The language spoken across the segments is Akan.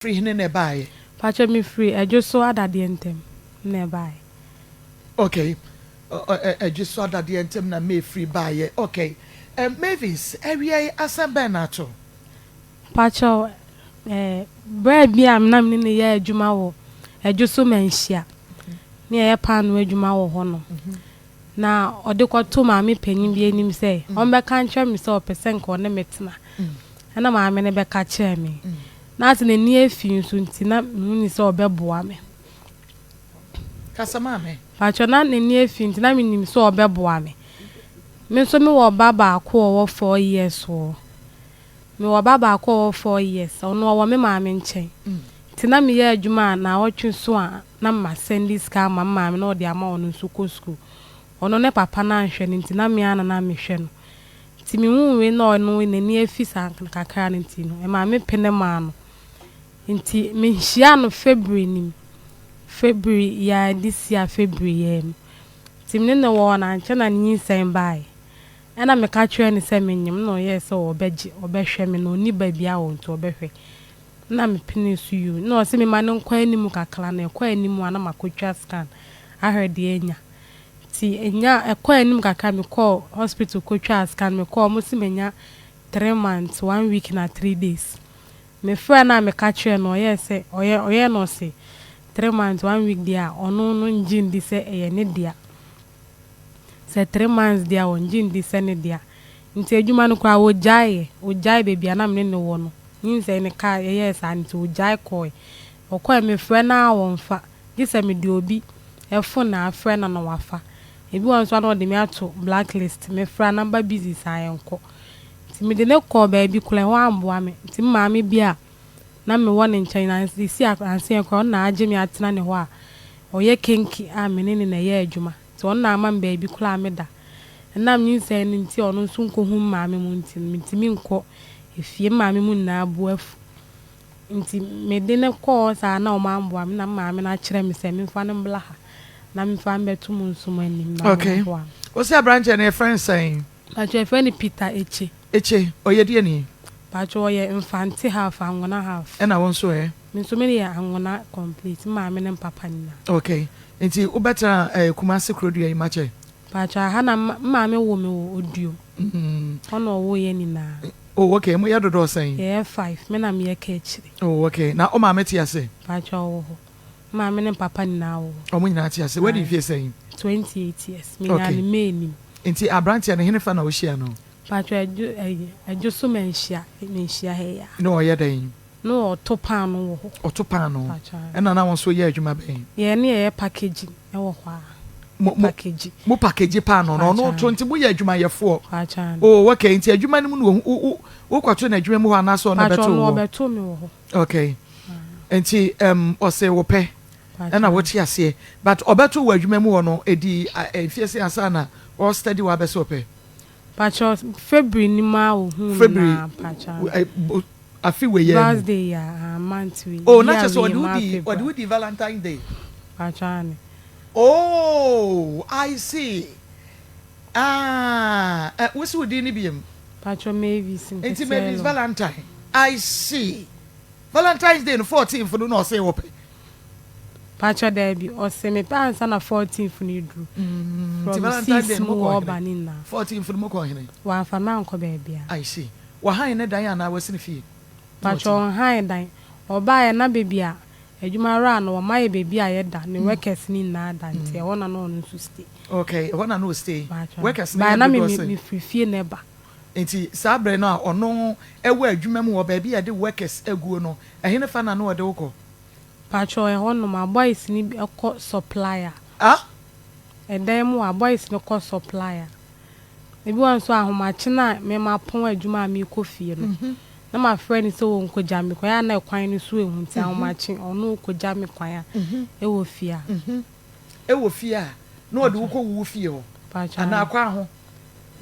free nearby. Patch me free. I just saw that the intem nearby. Okay. I just saw that the intem na me free buy. Okay. Mavis, area asabenato. Patch bread be am nam ni ye adwuma wo. I just so menhia. Near pan we adwuma wo ho no. Na odekwato maame panyin bi anim say, on be kan kire me say opesen ko ne metena. Na maame ne be ka kire me. Na ati ne ni afi nso nti na muni say obeboa me. Kasa maame. Patch na ne ni afi nti na minim say obeboa me. Me so me wo baba ko wo 4 years wo. Me wo baba ko wo 4 years. Ono wo me maame nchen. Tina me ye adwuma na wotwe so a na ma send this car maame na odi ama ono nso ko school. Ono ne papa na nhwe nti na me ana na me hwe no. Ti me hu we na ono ne ni afi san kakra nti no. E maame pene ma no. Nti me hia no February ya this year February Ti me ne wo na nche na nyi sen bai. Ana me ka kire ne se menyim no ye se obehwe me no ni ba bia wo nto obehwe. Na me pini su you no se me ma no kwa animu kakra na kwa animu ana makotwa scan ahwede enya ti enya kwa animu kakra me call hospital kotwa scan me call mo se menya 3 months 1 week na 3 days me fra na me ka kire no ye se oye no se 3 months 1 week dia ono no njindi se eye ne dia se 3 months dia on njindi se ne dia nti adwuma no kwa wo jai baby ana me ne wo no nse ne ka yes anti ujai koi okwa me frɛ na wonfa gise me di obi efo na frɛ na no wafa ebi won so na de me ato blacklist me frɛ number busy sayenko ti me de ne call baby kula ho amboa me ti maame bia na me won nchen na si anse enko na age me atena ne ho a oye kenki a me ne na ye adwuma ti on na ama baby kula me da na me nse ne nti ono nso nko hu maame mu nti mi nko efie maame mu na aboafu nti me de ne call sa na o mamboa me na maame na kire me se me fa ne mbla ha na me fa mbetu mu nsum anim na okay o se branch na friend saying patch friend Peter eche oyede ni patch oye infante half angona half na won so me so me ya angona complete maame ne papa nina okay nti o better kumasi krodu ya imache patch ha na maame wo me oduo ono wo ye ni na. Oh, okay. Mo ya dodo saying. Yeah, 5. Me na me kechiri. Oh, okay. Na o maame ti ase. Pacha wo. Maame ne papa ni na wo. O mo nyina ti ase. Where do you feel saying? 28 years. Me na ni me ni. Enti abrantia ne hene fa na wo hia no. Pacha aju so menhia he ya. No o ye dan. No otopan no wo. Otopan no. E na won so ye adwuma ben. Ye ne ye packaging e wo ho a. Mo package pa no no 20 bo ye adwuma ye fo. Oh, okay. Enti adwuma ni mu no wo kwato na adwuma mu ho na so na beto. No beto me wo. Okay. Enti o se wo pe. E na wo ti ase. But obeto wo adwuma mu ho no edi fiese asa na o study wa be so pe. Pacho February ni ma wo hu na pacha. Afi we ye. Birthday ya month we. Oh, not just what do the Valentine Day. Pacha ni. Oh, I see. What's with the Nibium? Patcho Mavis. It's Mavis Valentine. I see. Valentine's Day, 14th for the North say open. Patcho Debbie or semi pants and a 14th for you drew. Valentine's Day, 14th for the Moko. One for Nanko baby. I see. Wahine Diana was in the field. Patcho on high dine or buy a nabibia. Ejuma ran or my baby I da ne workers ni na da nti e wona no no stay. Okay, e wona no stay. Workers na me free never. Nti sabre no a ono ewo adwuma mu wo baby e de workers aguo no ehene fa na no de woko. Pacho e hono ma boys ni ekọ supplier. Ah? E dan mu a boys no ko supplier. E bi wan so ahomache na me ma pon adwuma mi Kofi no. Na my friend so won ko jam ko ya na kwan ni so ehun ti ahomache ono ko jam kwan e wo fia. E wo fia na odi wo ko wo fie ho. Pacho ana akwa ho.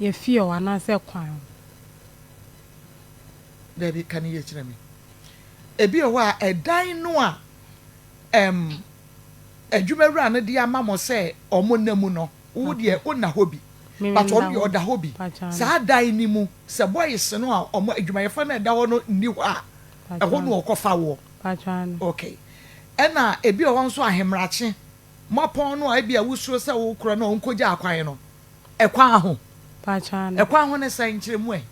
Ye fie o ana se kwan. Baby kan ye kire me. Ebi o wa edan no a adwumawura no de ama mo se omo namu no wo de o na hobi but on your da hobi sa dai ni mu se boys no a omo adwumayefo na da ho no ni ho a e ho no okofa wo Pachano. Okay. Ena ebi o won so ahemrache. Mopon no ebi a wusuro se wo kro no onkoja akwan no. Ekwan ho. Pachano. Ekwan ho ne san kire mu e.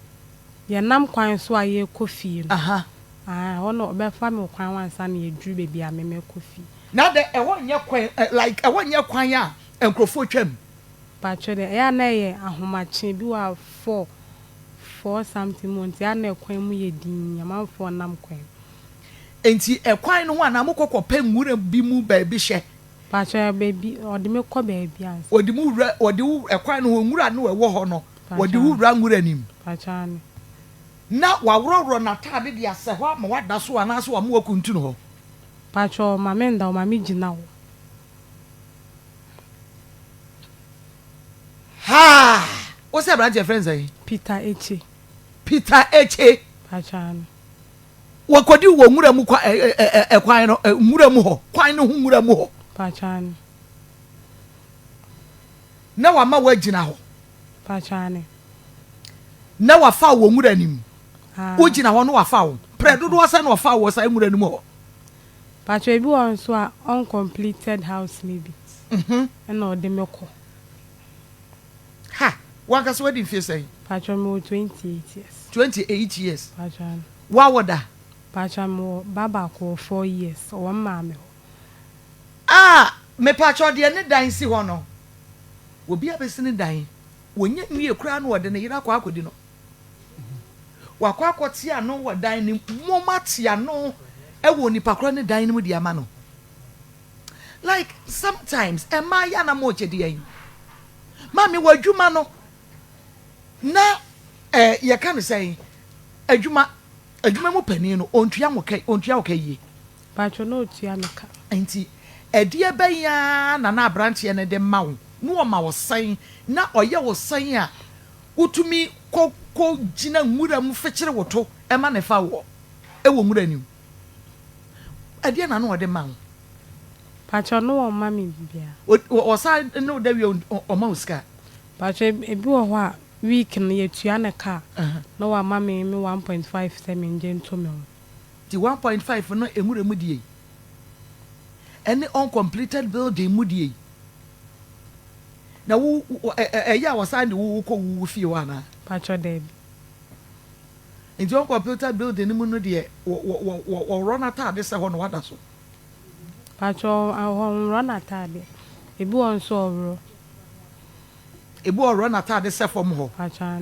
Ye nam kwan so aye Kofi no. Aha. Ono be fa me kwan wansa na edru bebi a me Kofi. Na de e won nye kwan like e won nye kwan a enkrofo twam. Pacho de ya na ye ahomache bi wa 4 something months ya na kwan mu ye din amanfo nam kwan. Enti ekwan no ho ana mokokọ pe nwura bi mu ba bi hye. Pacho baby odi me kọ ba bi ans. Odi mu wura odi ekwan no ho nwura no ewo ho no. Odi wura nwura nim. Pacho na wawroro na tade de ase ho ma wada so ana so wa mo kuntu no ho. Pacho mamenda o mami gina wo. Ha! What's your brother friends eh? Peter Eche. Peter Eche. Pachano. Wakodi wo nwura mu kwa ekwan no nwura mu ho. Kwan no ho nwura mu ho. Pachano. Na wa ma wagina ho. Pachano. Na wa fa wo nwura nim. Wo gina ho no wa fa wo. Predodo wasa na wa fa wo sa nwura nim ho. Pacho ebi won so a uncompleted house maybe. Na ode meko. Ha, waka so wedding face say. Pacho me 28 years. 28 years. Pacho. Wa woda. Pacho mo baba ko 4 years. O wa ma me ho. Ah, me pacho de ne dan si ho no. Obi abesi ne dan. Wonye nwie kura no wode ne yira kwa akodi no. Wakwa akwoti ano wo dan ni momati ano e wo ni pakro ne dan ni mu di ama no. Like sometimes ma ya na mo chede yin. Mami wadwuma no na ye kan say adwuma mu pani no ontua wo kai yi. Pacho no otua me ka. Enti edie benya na abranche ne de ma wo. No ma wo san na oye wo san a utumi ko gina nwura mu fekere woto e ma ne fa wo e wo nwura nim adie na no ode ma wo. Pacho no o ma mi bia o sa no da wi o ma uska. Pacho ebi wo ho a week no ye tua ne ka no wa ma mi 1.5 semen je nto me. Di 1.5 no enwura mu die any uncompleted building mu die na wo ya wasande wo ko wo fie wana. Pacho debi in your computer building mu no de wo run atade se ho no wada so. Pacho ho run atade ebi won so oro ebi o run atade se fom ho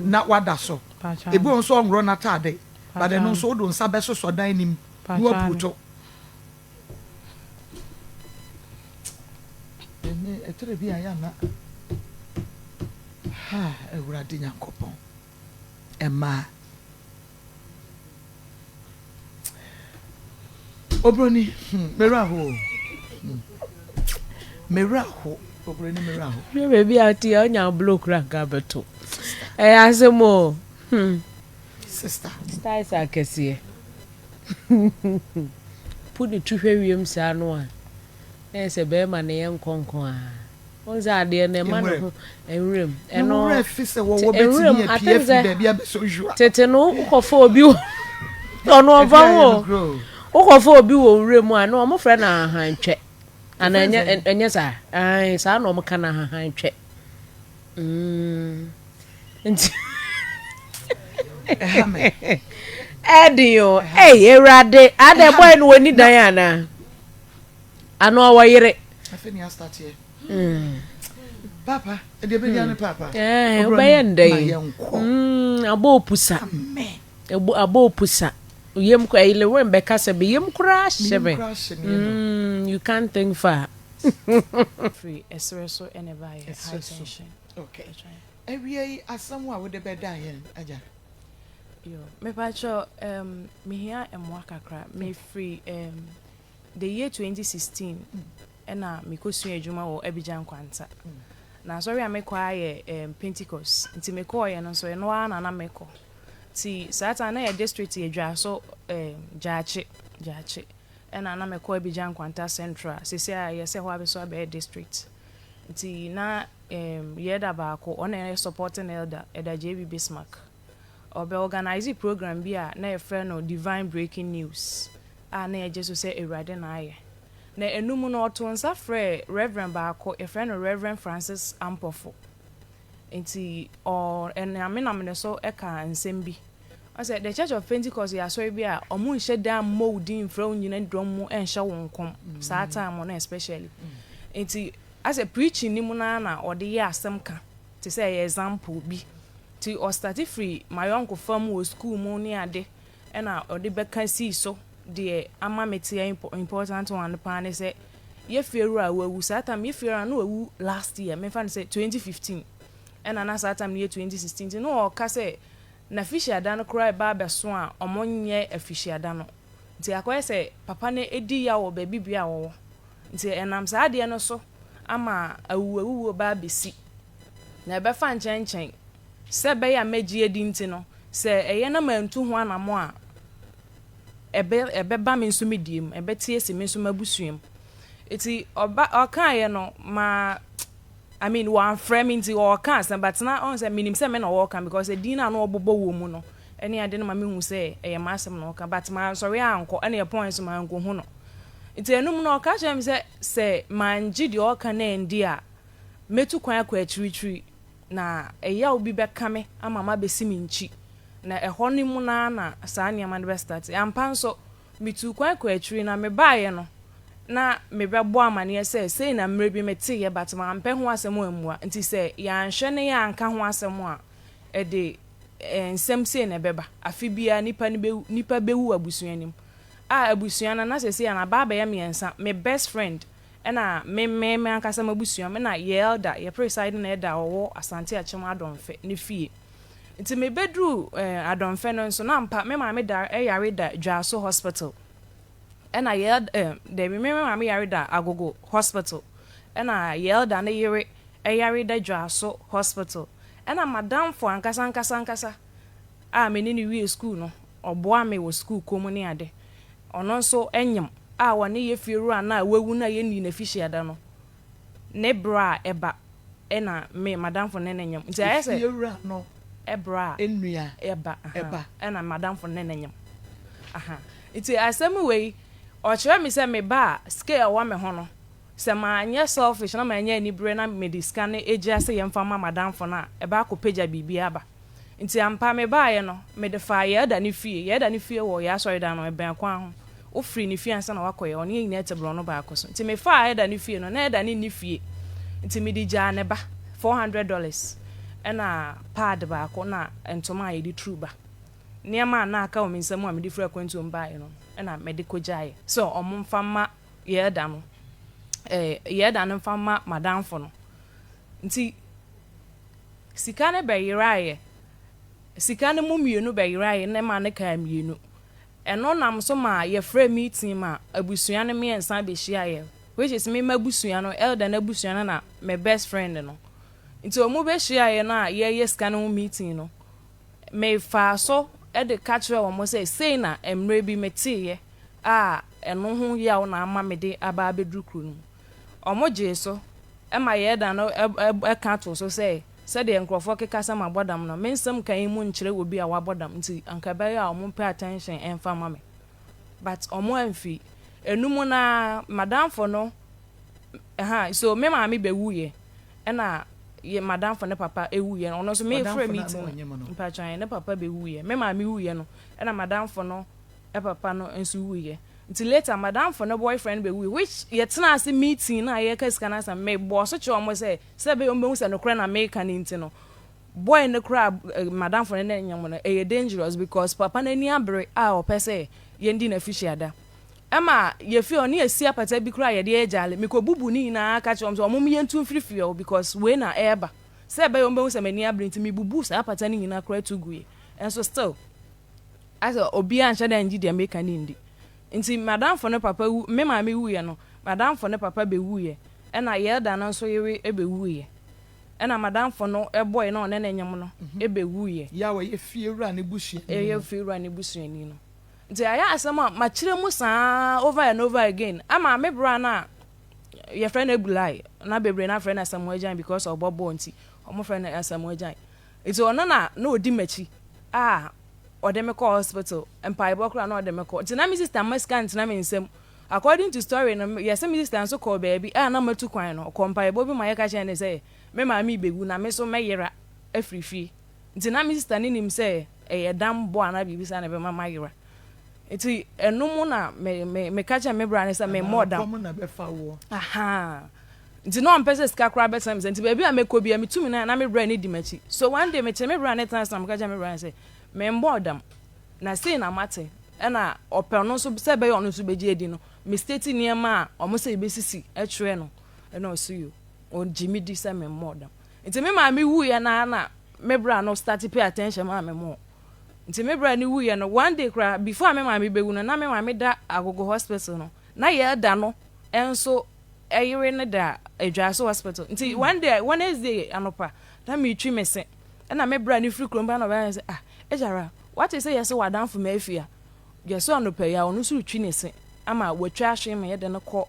na wada so. Ebi won so run atade but then so do nsa be so dan nim wo puto ene etere bi aya na ha ewurade Nyankopon Emma Obroni meraho obroni meraho me baby Auntie onya block rank abeto asemo sister style akese pudi tuhwe wiem sa no a ese be ma ne yenkonkon a onza ade ne ma no enwrem eno refise wo betimi e pf baby abeso jua tete no ukofo obi ono ova wo ukofo obi wo nwrem a no mo frɛ na ahantwe ana enye sa ai sa no mo kana ahantwe nti Edio erade ade boy no woni dan ana ano awayere afeni a start here papa e de be dia papa obeye ndey abopusa abopusa yem ko ile wen be kase be yem kura shebe you can't think far free espresso and a high tension. Okay every asam wa we de be dan yen aja yo me pacho me here kakra me free the year 2016 ena me kosu adwuma wo Abidjan kwanta na sorry I make kwaye Pentecost nti me ko ye no so no ana na me ko ti sata na ye district ye dwa so jache ena na me ko Abidjan kwanta central sese ye se ho abeso abe district nti na ye da ba ko ona supporting elder JB Bismarck obe organize program bi a na ye friend no divine breaking news a na eje so say Ewurade na aye na enum no oto nsa frɛ Reverend Baako e frɛ no Reverend Francis Ampofo enti or ename na me so e ka nsem bi I said the Church of Pentecost ya sorry bi a omo nhye da molding fra onyina drum mu enhye wonkom saa time no especially enti as a preaching ni mu na ode ye asem ka to say example bi ti o start free my uncle fam wo school mu ni ade na ode beka si so de ama metia important one pa ne say ye feru a wawu saa time ye feru na wawu last year me fan say 2015 na saa time ye 2016 no o ka say na official no cry ba beso a omonye official no nti akoye say papa ne edi ya wo ba bibia wo nti enam saa de no so ama awuwu ba besi na be fa nchen se be ya meji edi nti no se eye na mantu ho anamo a ebe ba me nso mediem ebe tie se me nso mabusuem iti oba okan ye no ma I mean one framing to all cast but na on say minim say me na work because the dinner no obobo wo mu no ene ade no ma me hu say e masem no ka but ma sorry anko ene e points ma anko hu no iti enum no ka chem say manji di all kan endi a metu kwan akwa atwiritwi na eya obi beka me ama ma besi mi nchi na ehɔ ni mu na saa niam na be start ampa nso metu kwan akwa atwiri na me baaye no na me bebo amane say na mre bi mete ye but ma ampe ho asem amua nti say ya nhwe ne ya anka ho asem a e de nsem sei na beba afi bia nipa bewu abusuanim a abusuana na say na baba ya miensa me best friend na me ankasa mabusuan me na ye elder ye preside na elder owo asante achem adonfe ne fie nti me bedru adonfe no nso na mpa me ma me da yare da Dwaso hospital and I yelled they remember me yarida agogo hospital and I yelled and yere yarida Dwaso hospital and I madam for ankasa me ni we school no oboa me wo school komuni ade ono so enyem woni ye fieru ana wawu na ye ni na official da no ne bra eba na me madam for nenenyem nti I say fieru no ebra enua eba na madam for nenenyem iti asem we o chere me say me ba scale wa me ho no se ma anye selfish na ma anye ni bre na me diska ne egia se ye mfa ma madam for na e ba ko pagya bibia ba nti ampa me ba ye no me de fa ye da ne fie wo ya sorry da no e ben kwa ho o free ni fie ansa na wakoye oni nyina tebro no ba akoso nti me fa ye da ne fie no na da ni fie nti me di ja ne ba $400 na pad ba ko na entoma ye di true ba niema na aka o minsam a me di free kwantu mba ye no na medical jai so omumfama ye da no ye da no mfama madam fo no nti sika ne be yiraye sika ne mu mienu be yiraye ne ma ne ka mienu eno nam so ma ye free meeting ma abusua ne me ensa be hia ye which is me mabusua no elder na abusua na my best friend no nti omu be hia ye na ye sika ne meeting no me fa so e de catcher wo mo say na emre bi metiye eno ho yawo na ama me de aba bedru kru no omo je so e ma ye da no e ka to so say de nkrofo kekasa ma bodam no mensem kan mu nkyere wo bi a wa bodam nti anka ba ya omo pay attention en fa ma me but omo amfi enum na madam for no so me ma me be wuye e na ye madam for ne papa ewuye no so me free meeting mpa chan ne papa be wuye me ma me wuye no e na madam for no e papa no enso wuye until later madam for no boyfriend be wuye which ye tena ase meeting na ye ka sika na sa me bo so che omo say be omo hu se no kra na me ka ni nti no boy ne kra madam for ne nyam no e dangerous because papa na ni abre o pese ye ndi na official da ama ye fi oni esi apata bi kra ye de ejale me ko bubu ni na aka che omo me yentu frifio because we na eba be omo hu se me ni abre nti me bubu sa apata ni na kra tuguye and so still as obi ancha da nji de make ka ni ndi nti madam for ne papa me ma me wuye no madam for ne papa be wuye e na ye da no so ye e be wuye e na madam for no e boy no ne nyam no e be wuye ya we ye fiewura ne busua ye fiewura ne busua ni no nti aya asema ma kire mu saa over and over again ama me bra na ye friend ebulai na bebre na friend asamo ajan because of bobo nti omo friend asamo ajan nti ono na odi machi or dem call hospital and paibo kra no dem call tina me sister ma scan tina me nsem according to story no yes me sister so call baby na matu kwan no paibo bi ma ye ka che ne say me ma mi begu na me so me yera afrifi tina me sister ni nim say e dam bo ana bibi sa na be ma yera eti enum na me ka che me bra ne say me more dam na be fa wo aha nti no ampese ska kra be time nti baby a meko bia metumi na me bra ne di machi so one day me che me bra ne tan sam ka che me bra say me mbodam na say na mate na opel no so se be ono so beji edi no me state niema a omo say besisi etwe no na o see you on Jimmy di say me mbodam nti me ma me wu ye na me bra no start pay attention ma me mo nti me bra ni wu ye no one day kra before me ma me bewu no na me ma me da agogo hospital no na ye da no enso eyire ne da Adwaso hospital nti one day Wednesday anopa na me twi me se na me bra ni free kromba na ba say ejara what you say yes wadan for me afia yes anopa ya onu su twi ne se ama watwa ahwe me ye de no ko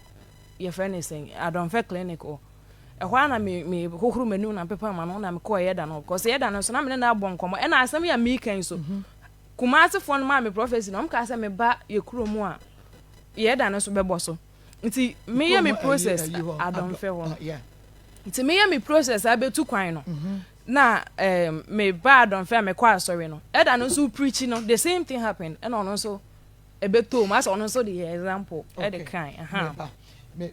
ye friend ne sen adonfe clinic o ehwa na me hohuru manu na pepa ma no na me ko ye da no because ye da no so na me na abon komo e na asem ya me kan so kumasi fon ma me prophecy no mka say me ba ye kromu a ye da no so bebo so nti me ye me process adonfe ho nti me ye me process abetu kwan no na me ba adonfe me kwa sorry no e da no so preaching no the same thing happened and on so ebeto ma so on so the example e the kind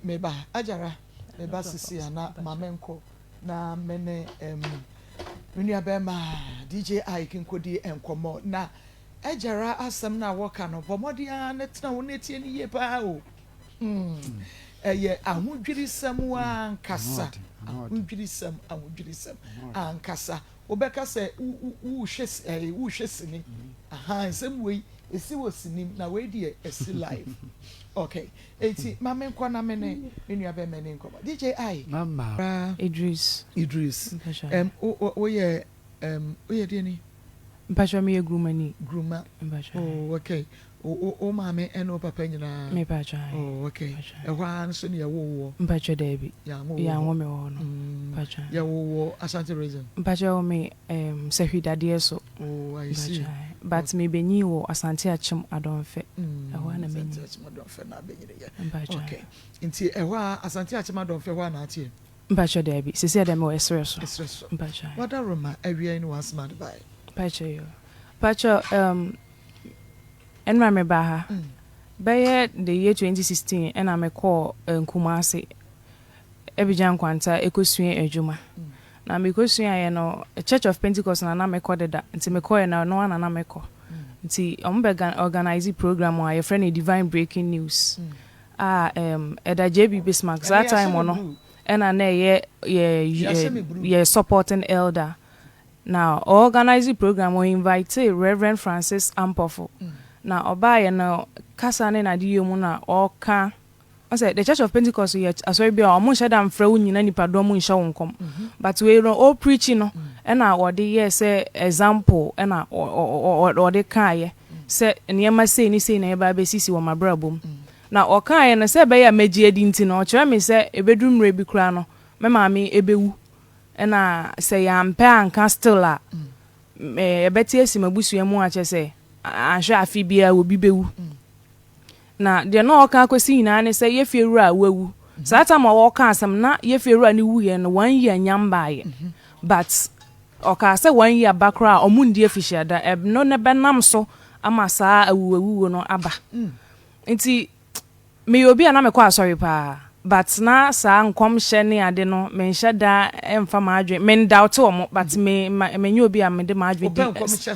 me ba ajara me ba sisi na mamenko na mene menu abema DJ I kinkodi enkomo na ajara asem na woka no bomodi a na tena wo netie ni ye pa o ahudwiri sam ankasa ahudwiri sam ankasa obeka se wo hwe sini aha nsem we esi wo sini na we die esi live okay eti mama nkwa na mene enu abe mene nkwa DJ I mama Idris oye die ni mpasha me gruma oh okay o mama eno papa nyina me pacha oh okay ehwa nso ne yawo mpacha David ya wo me wo no pacha ya wo Ashanti region mpacha wo me sehwidade so oh I see but me benyi wo Asante Achem Adonfe ehwa na menyi Achem Adonfe na benyire ya okay nti ehwa Asante Achem Adonfe hwa na atie mpacha David sisi adam wo ezra so mpacha wada roma awia ni was mad by pacha yo pacha enra me ba ha by the year 2016 and I me call kumasi ebijan kwanta ekosua adwuma na me kosua ye no Church of Pentecost na me call that nti me call na no na me call nti ombega organize program wa your friend Divine Breaking News eda JB Bismarck that time ono and na ye supporting elder now organize program we invite Reverend Francis Ampofo na obaye na kasa ne na di yomu na oka I said the Church of Pentecost yet asori bia o mo sheda mfra wo nyina nipa do mo nhya wonkom but we all preaching no e na wode ye say example e na wode kaaye say niema sei ni sei na e ba be sisi wo mabrabom na okaaye na say be ya magi edi nti na o kire me say ebedumre bi kura no me maami ebewu e na say ya mpe anka still a ebeti esi mabusua mu a che say ahwe afi bia obi bewu na de no oka kwesi nyina ne se yefieru a wawu sata ma woka asem na yefieru a ne wu ye no 1 year nyamba ye but oka se 1 year bakra omundi official da no ne benam so ama saa awu no aba nti me obi ana me kwa sorry pa but na saa nkom hye ne ade no me nhye da emfa ma adwe me doubt o but me nyi obi a me de ma adwe di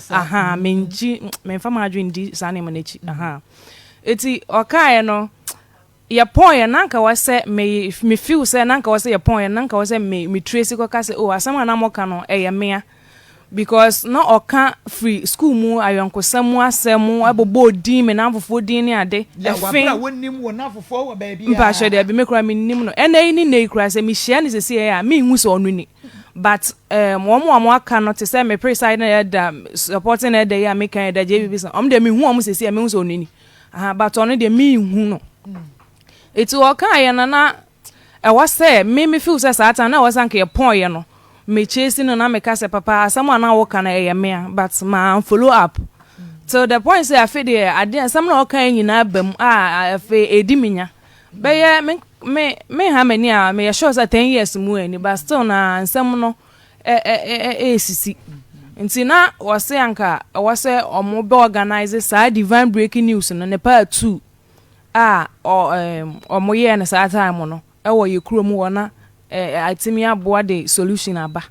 aha me nji me mfa ma adwe ndi saa ne manechi aha eti okae no ye point nanka wase me feel say nanka wase ye point nanka wase me trace ko kase oh asama na moka no eye mea because no oka free school mu ayonkosamu asemu abobo din me na afofo din ne ade efin wonnim wo na afofo wo ba bia mpa hwe de be me kura me nim no ena ni na ikura se me hia ne sese ya me nhu so onu ni but mo aka no te say me preside na da supporting na da ya me kan da JBB so de me hu sese ya me hu so onu ni aha but onu de me hu no eti oka ya na e wase me feel say satan na wasanka ye point ye no me chase no na me kase papa someone na woka na ye mea but ma follow up So the point say I feel there I didn't some no kan nyina bam I feel ediminya be me how many are me sure say 10 years mu ani but still na nsem no sisi nti na wose anka wose omo be organize sa divine breaking news no ne part 2 omo ye na sa time no e wo ye kuro mu wona atimi aboa de solution aba.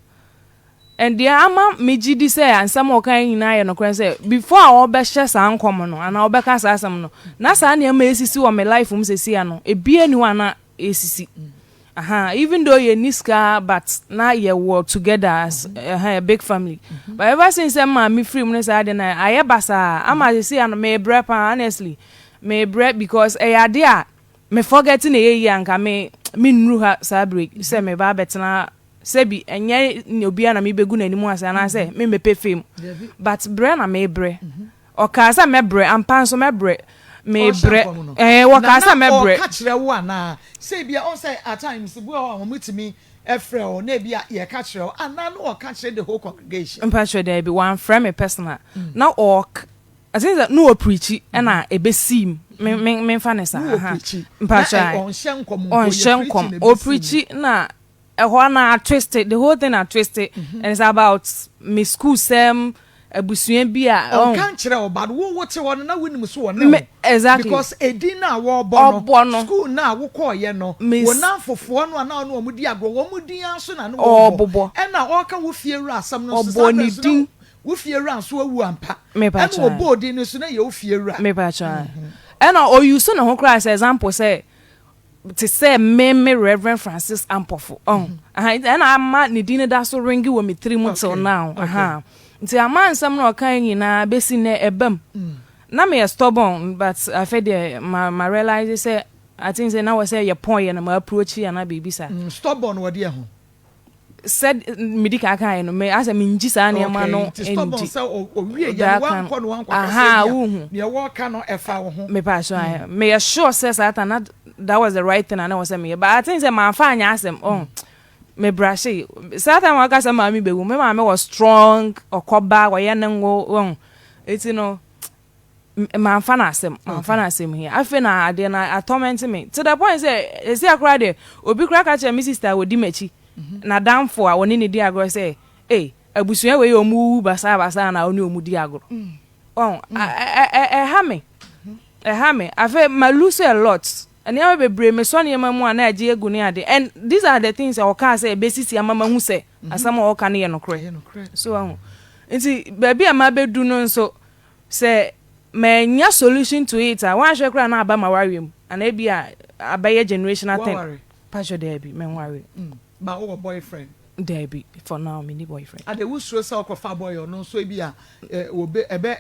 And the ama mejidi say ansam okan nyina ye no kran say before I be share san kom no ana obeka sa asam no na sa na ma esisi wo me life um sesi ano ebie ni wana esisi even though you niska but now you work together as a big family but ever since me free me say na aye basa ama sesi ano me bre pa honestly me bre because idea me forgetting e ye anka me nru ha sa break say me ba betena sebi enye obi na me begu na nimu asa na say me mepe fame but bre na me bre o ka sa me bre ampan so me bre me bre wo ka sa me bre o ka kire wo na say bia on say at times bu o mutimi efre o na bia ye ka kire o ana no o ka kire the whole congregation mpa sure there be one friend me personal now o I think that no preachy na ebe sim me fa ne sa mpa sure on shenkom o preachy na na twisted the whole thing are twisted and it's about me school sem abusuen bia on kan kire o bad wo wote won na winim so won exactly because edin na wo bono school na wo ko ye no wona fofo no na no omudi agro wo mudi anso na no wo e na o ka wo fie ru asam no so sa wo fie ru anso awu ampa e na wo bodi no so na ye wo fie ru me pa cha e na o use na ho cry as example say to say me Reverend Francis Ampofo and I'm ni dine da so ringi wo me 3 months till now nti ama nsam na okan nyina besi na ebam na me stubborn but I feel there my realize say I think say now say your point na my approach ya na baby sa stubborn what there ho said medical kan no me as me nji sa na ma no stubborn say o wie ya wan ko no wan kwa ne wo ka no efa wo ho me pa so me sure says that was the right thing and I was saying but I think say my fan asem me brashy certain waka say mama be me mama was strong okoba wa yenengo it's you know my fan asem here I feel na ade na torment me to the point say see akra there obi kra ka che me sister wodi machi na damfo a woni ne di agro say abusuan we omu basa na oni omu di agro ha me I feel my lose a lot and you be brave me so na mamu na age egu ne ade and these are the things I can say besisi amama hu say asama o ka ne ye no kre so nti baby ama be du no so say menya solution to it I wan share kra na aba ma worry and e bia abaye generational thing passion there be men worry ba o boyfriend there be for now me need boyfriend ade wo sure say okofa boy no so e bia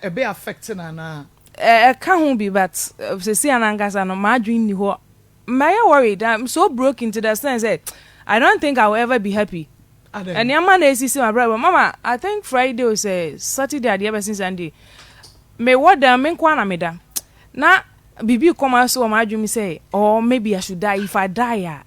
ebe affect na can't hold be but see an no my dream ni ho my worried I'm so broken to the sense that I don't think I will ever be happy and your man is see my brother mama I think Friday was Saturday the ever since Sunday me what da me kwana me da na bibi come so my dream say or maybe I should die if I die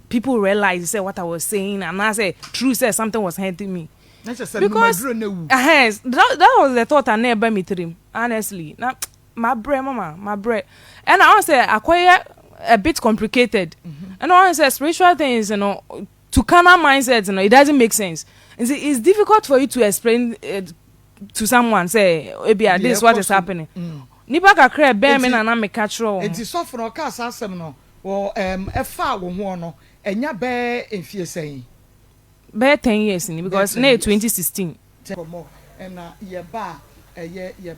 people realize say what I was saying and I say true say something was hurting me because that was the thought I never me dream honestly now my bread mama my bread and I want to say acquire a bit complicated and I want to say spiritual things you know to carnal mindsets you know it doesn't make sense it's difficult for you to explain to someone say maybe this is what is happening nipa kakra be me na me catch roll it is so for cast asem no or efa wo ho no enya be enfie sen be 10 years because na 2016 and ye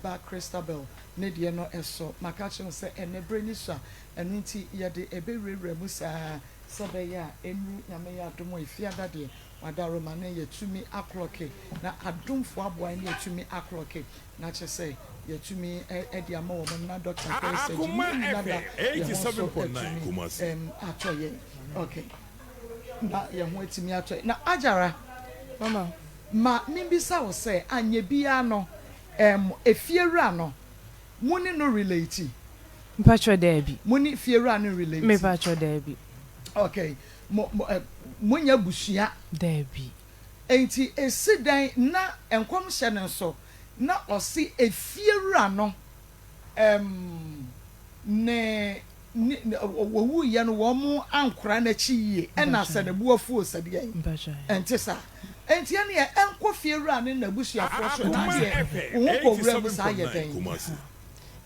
ba Christabel ne de no eso makacho se enebre ni so enunti ye de eberere musa sabe ya enu nyame ya domo ifiada de wada roma ne yetumi akloke na adumfo aboa ne yetumi akloke na che se yetumi edi ama wo na doctor say Akoma 87.9 kumasi atoye okay na ye ho etimi atoye na ajara mama ma nimbisa wo se anye bia no efiewura no muni no relate mpatro derby muni fiewura no relate me patro derby okay munya busua derby enti esidan na enkom hye ne so na osi efiewura no ne wo ye no wo mu ankora na chi yie na se ne buafu osade yen enti sa enti ne ye enko fiewura ne na busuafo so na ye wo ko wura bu sa ye den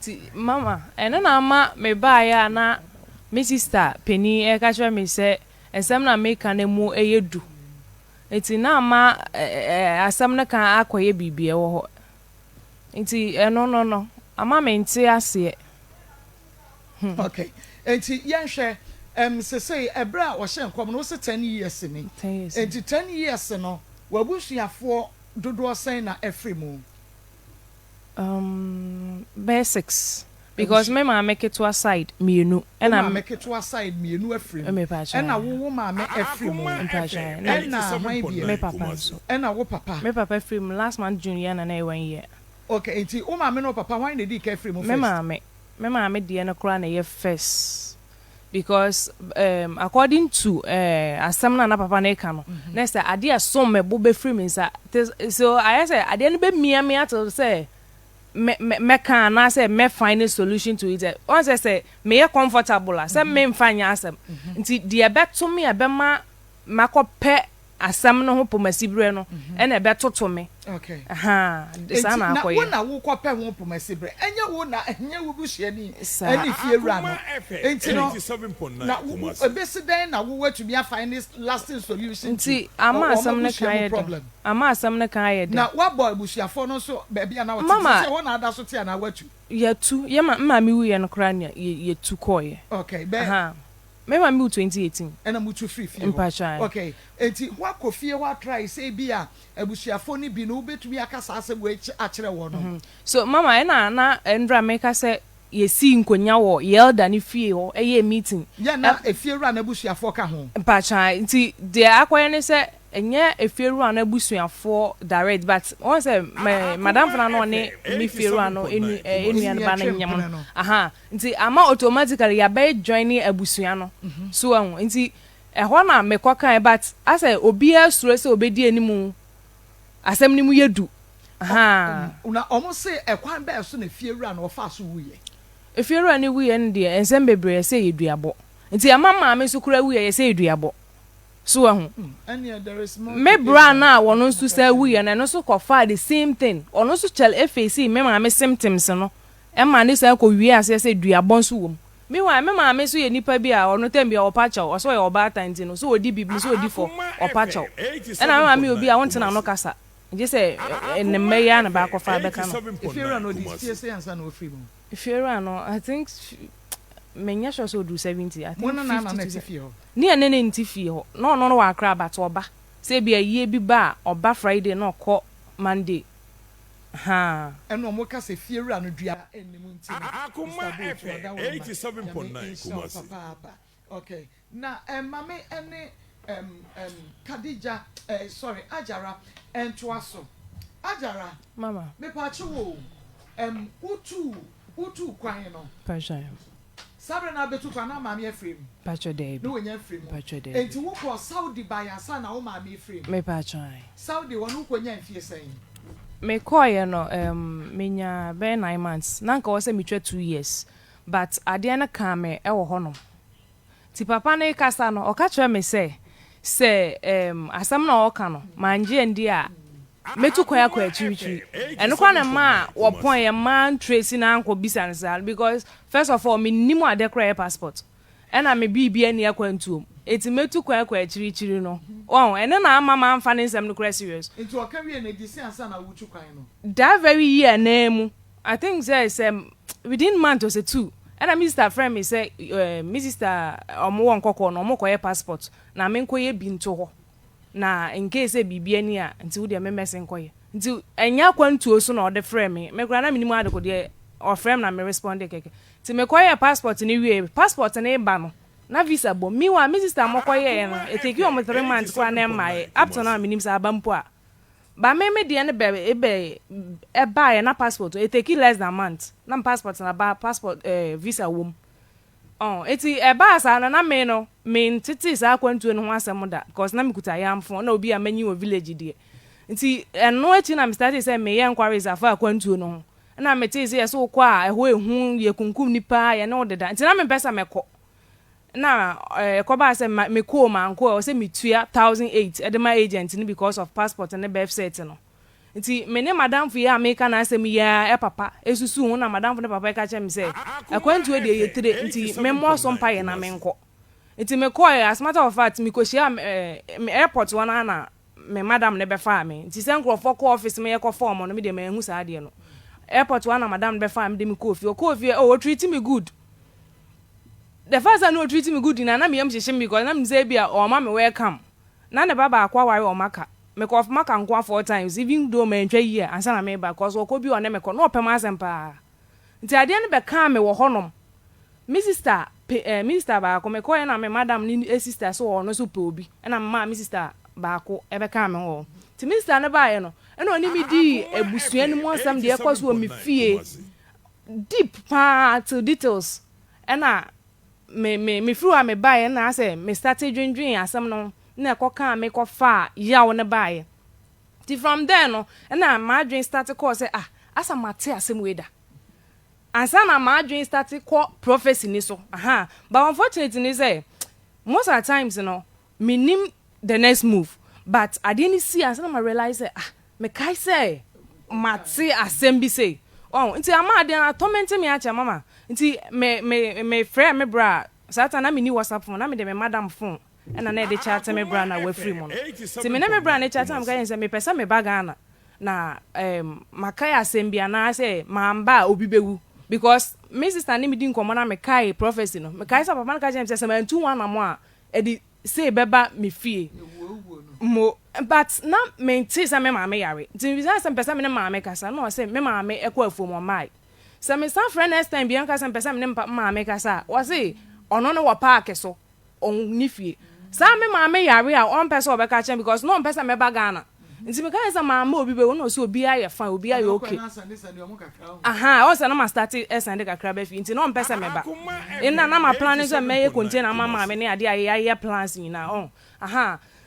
ti mama ene na ama me ba ya na me sister Penny e ka chwa me se ensem na me ka na mu eyedu enti na ama asam na kan akoye bibie wo ho enti no ama me nti ase okay enti yenhwe say ebra wo hye nkom no se 10 years ni enti 10 years no wabusuafo dodo sen na efremu basics because me ma make it to a side mienu and I make it to a side mienu efremu and na wo ma me efremu and na me papa so and na wo papa me papa efremu last month junior na 1 year okay enti wo ma me no papa why na di ka efremu first me ma me di na kra na ye first because according to asam na papa na ka no next ade aso me bo be free me so I say ade no be mia to say me can na say me find a solution to it once I say me comfortable say me mfanya asam nti de be to me be ma makope asam no ho pomasibre no e na be toto me okay this na akoye na wo kope ho pomasibre enya wo na enya wo buhia ni ani fiewura no enti no na obesiden na wo watu bia find this lasting solution nti ama asam ne kan ye na wa boy busuafo no so ba bia na wote say wona ada so tia na watu yetu ye ma mi wu ye no kra na yetu koye okay be me ma mi 2018 ena mutu free fee okay enti wa kofie wa try say bia abusuafo ni bi no betumi akasa asebo akire wo no so mama ena na endra make say yesi nkonya wo yelda ni fie ho eye meeting ya na efiewura na abusuafo ka ho mpacha nti de akoye ne say enye efiewura na abusuafo direct but once madam fana no ne mi fiewura no enu ya ba na nyam nti ama automatically ya be join abusua no so ahụ nti ehọ na mekokan but asa obi asuro se obedi animu asem ni mu yedu una omo se ekwan be so na fiewura na ofa so wuye efiewura ni wuye ndi ensem bebre se yeduabo nti ama maame so kura wuye se yeduabo so ahụ McBrown na wono nso se wuye na no so kofa the same thing ono so chel FAC me maame symptoms no ema ni se ko wie ase se duabo nso wom me wa me maame so ye nipa bi a ono tem bi a opacha o so ye obata nti no so odi bibi so odi for opacha ena maame obi a wonte na no kasa nje se ne meya na ba ko fa beka no if you run no this say answer no free mo if you run no I think menya sure so do 70 I think one na na fie ho ni ene ne ntifie ho no wa akra but oba se bi aye bi ba oba Friday no ko Monday eno mo ka se fiewura no dua enimu nti Akoma 87.9 kumasi okay na mame ene Khadija sorry Ajara entwaso Ajara mama me pa chiwo utu kwan no pasha sabre na betu kwan na mame frame pasha dey no nya frame pasha dey enti wo ko Saudi bayasa na wo mame frame me pasha Saudi wonu ko nya mfie sen me koye no menya be 9 months nanka wo se me twa 2 years but ade na kan me e wo hono ti papa na ikasa no o ka kire me se asam na o ka no manje ndi a metu koya kwa chiwichi eno kwa na ma wo pon ye man trace na anko bisansa because first of all me nimu ade kra passport ena me bibia ni akwantuom eti metu kwa chirichiri no ene na ama ma mfa nsem no kra serious enti o ka wie na disansa na wutu kwan no that very year na mu I think say within month or 2 ena Mr. friend me say Mr. omo won kokko no omo koye passport na me nkoye bi nto ho na in case bibia ni a nti wo de me message nkoye nti enya kwantuo so na o de friend me kra na minimu ade ko de o friend na me respond keke ti me koye passport ni wie passport na e ba no na visa bo mi wa mi sister mokoye no e take you 3 months kwa na mai up to now minim sa abampo a ba me de ne be e buy na passport e take less than month na passport na ba passport visa wom eti e ba sa na me no me ntiti sa kwantu no ho asem da because na mikuta yam fo na obi a manyi wo village de nti eno echi na me start say me ye inquiries afa akwantuo no na me te say so kwa eho ehu ye kunkum nipa ye no deda nti na me pesa mekọ na ekoba say me ko ma nko o say me tua 1008 edema agent ni because of passport and birth cert no nti me ne madam fu ya America na say me ya papa esusu hu na madam fu ne papa ka che me say akwantuo de ye tire nti me mo so mpa ye na me nko nti me ko as matter of fact me ko shia me airport wana na me madam ne be fa me nti se nkrofo ko office me ye ko form no me de me hu sa de no airport wana madam be fa me de me Kofi oh treat me good. The first I know treat me good na me am hye because na me say bia o ma me welcome na ne baba akwa ware o maka me ko of maka nkwa 4 times even though me ntwa year ansa na me ba because o ko bi o ne me ko no pem asempa nti ade ne be ka me wo honom me sister minister ba ko me ko na me madam ni sister so o no so pe obi na me ma me sister ba ko e be ka me ho ti minister ne ba ye no e no ni mi di ebusua ni mo asam de e ko so me fie deep part to details na me fru me buy na say me started dwendwen asem no na ekoka me ko fa yawo ne buy ti from there no na ma dwen start call say asa mate asem we da ansa na ma dwen start call prophecy ni so but unfortunately ni say most of the times no me nim the next move but I didn't see ansa na ma realize me kai say mate asem bi say nti ama de na torment me acha mama nti me frɛ me bra sata na me ni WhatsApp phone na me de me madam phone na na de chat me bra na we free mo nti me na me bra na chat am ka yen say me pesa me ba Ghana na makai asem bia na say mamba obi bewu because me sister ni me di nkomo na me kai prophecy no me kai sa papa na ka jem say me ntu wan na mo a e di say beba me fie mo but na me nti say me ma me yare nti bi say pesa me na ma me kasa no say me ma me ekọ afuo mo mai so me san friend next time bianca san pesa me ma me kasa o say ono no wa park so on ni fie sa me ma me yare a on pesa obeka chen because no pesa me ba Ghana nti me kan say ma obi be no so obi aye fine obi aye okay o say na ma start send kakra ba fi nti no pesa me ba na ma plan so me ye container ma me ne ade aye plans ni na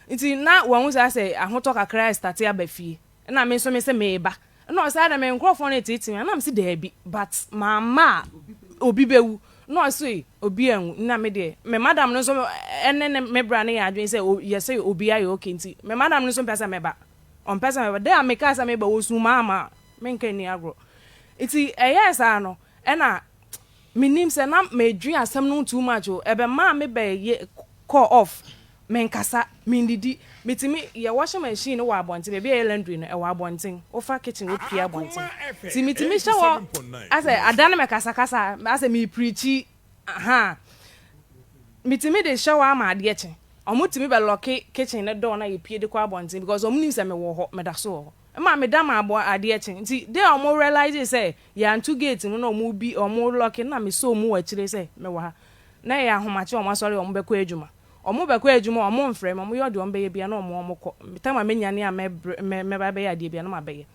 nti na won say ahoto kakra start ya ba fi na me so me say me ba no say na me nkrofo na titi na me say there be but mama obi bewu no say obi anu na me de me madam no so ene me bra na ya adwen say yes say obi aye okay nti me madam no so pesa me ba on pesa me ba dey make us me ba wosu mama me nka ni agro nti yes ano na me nim say na me dwen asem no too much o ebe ma me ba ye call off me nkasa me ndidi metimi ye washing machine no wa abonten be be laundry no e wa abonten ofa kitchen wo pia abonten ti metimi shawo ase adana me kasa ase me preachi metimi de shawo ama ade chen omutimi be lock kitchen ne door na ye pie de kwa abonten because omuni se me wo ho me da so ho ma me da ma abo ade chen ti dey omo realize say ya ntu gate no omo bi omo lock na me so omo wa kire say me wa na ya ahomache omo sorry omo be kwa adwuma omo be kwa adwuma omo mfrem omo yodi omo be bia na omo ko tama menyane a me ba be ya de bia na ma be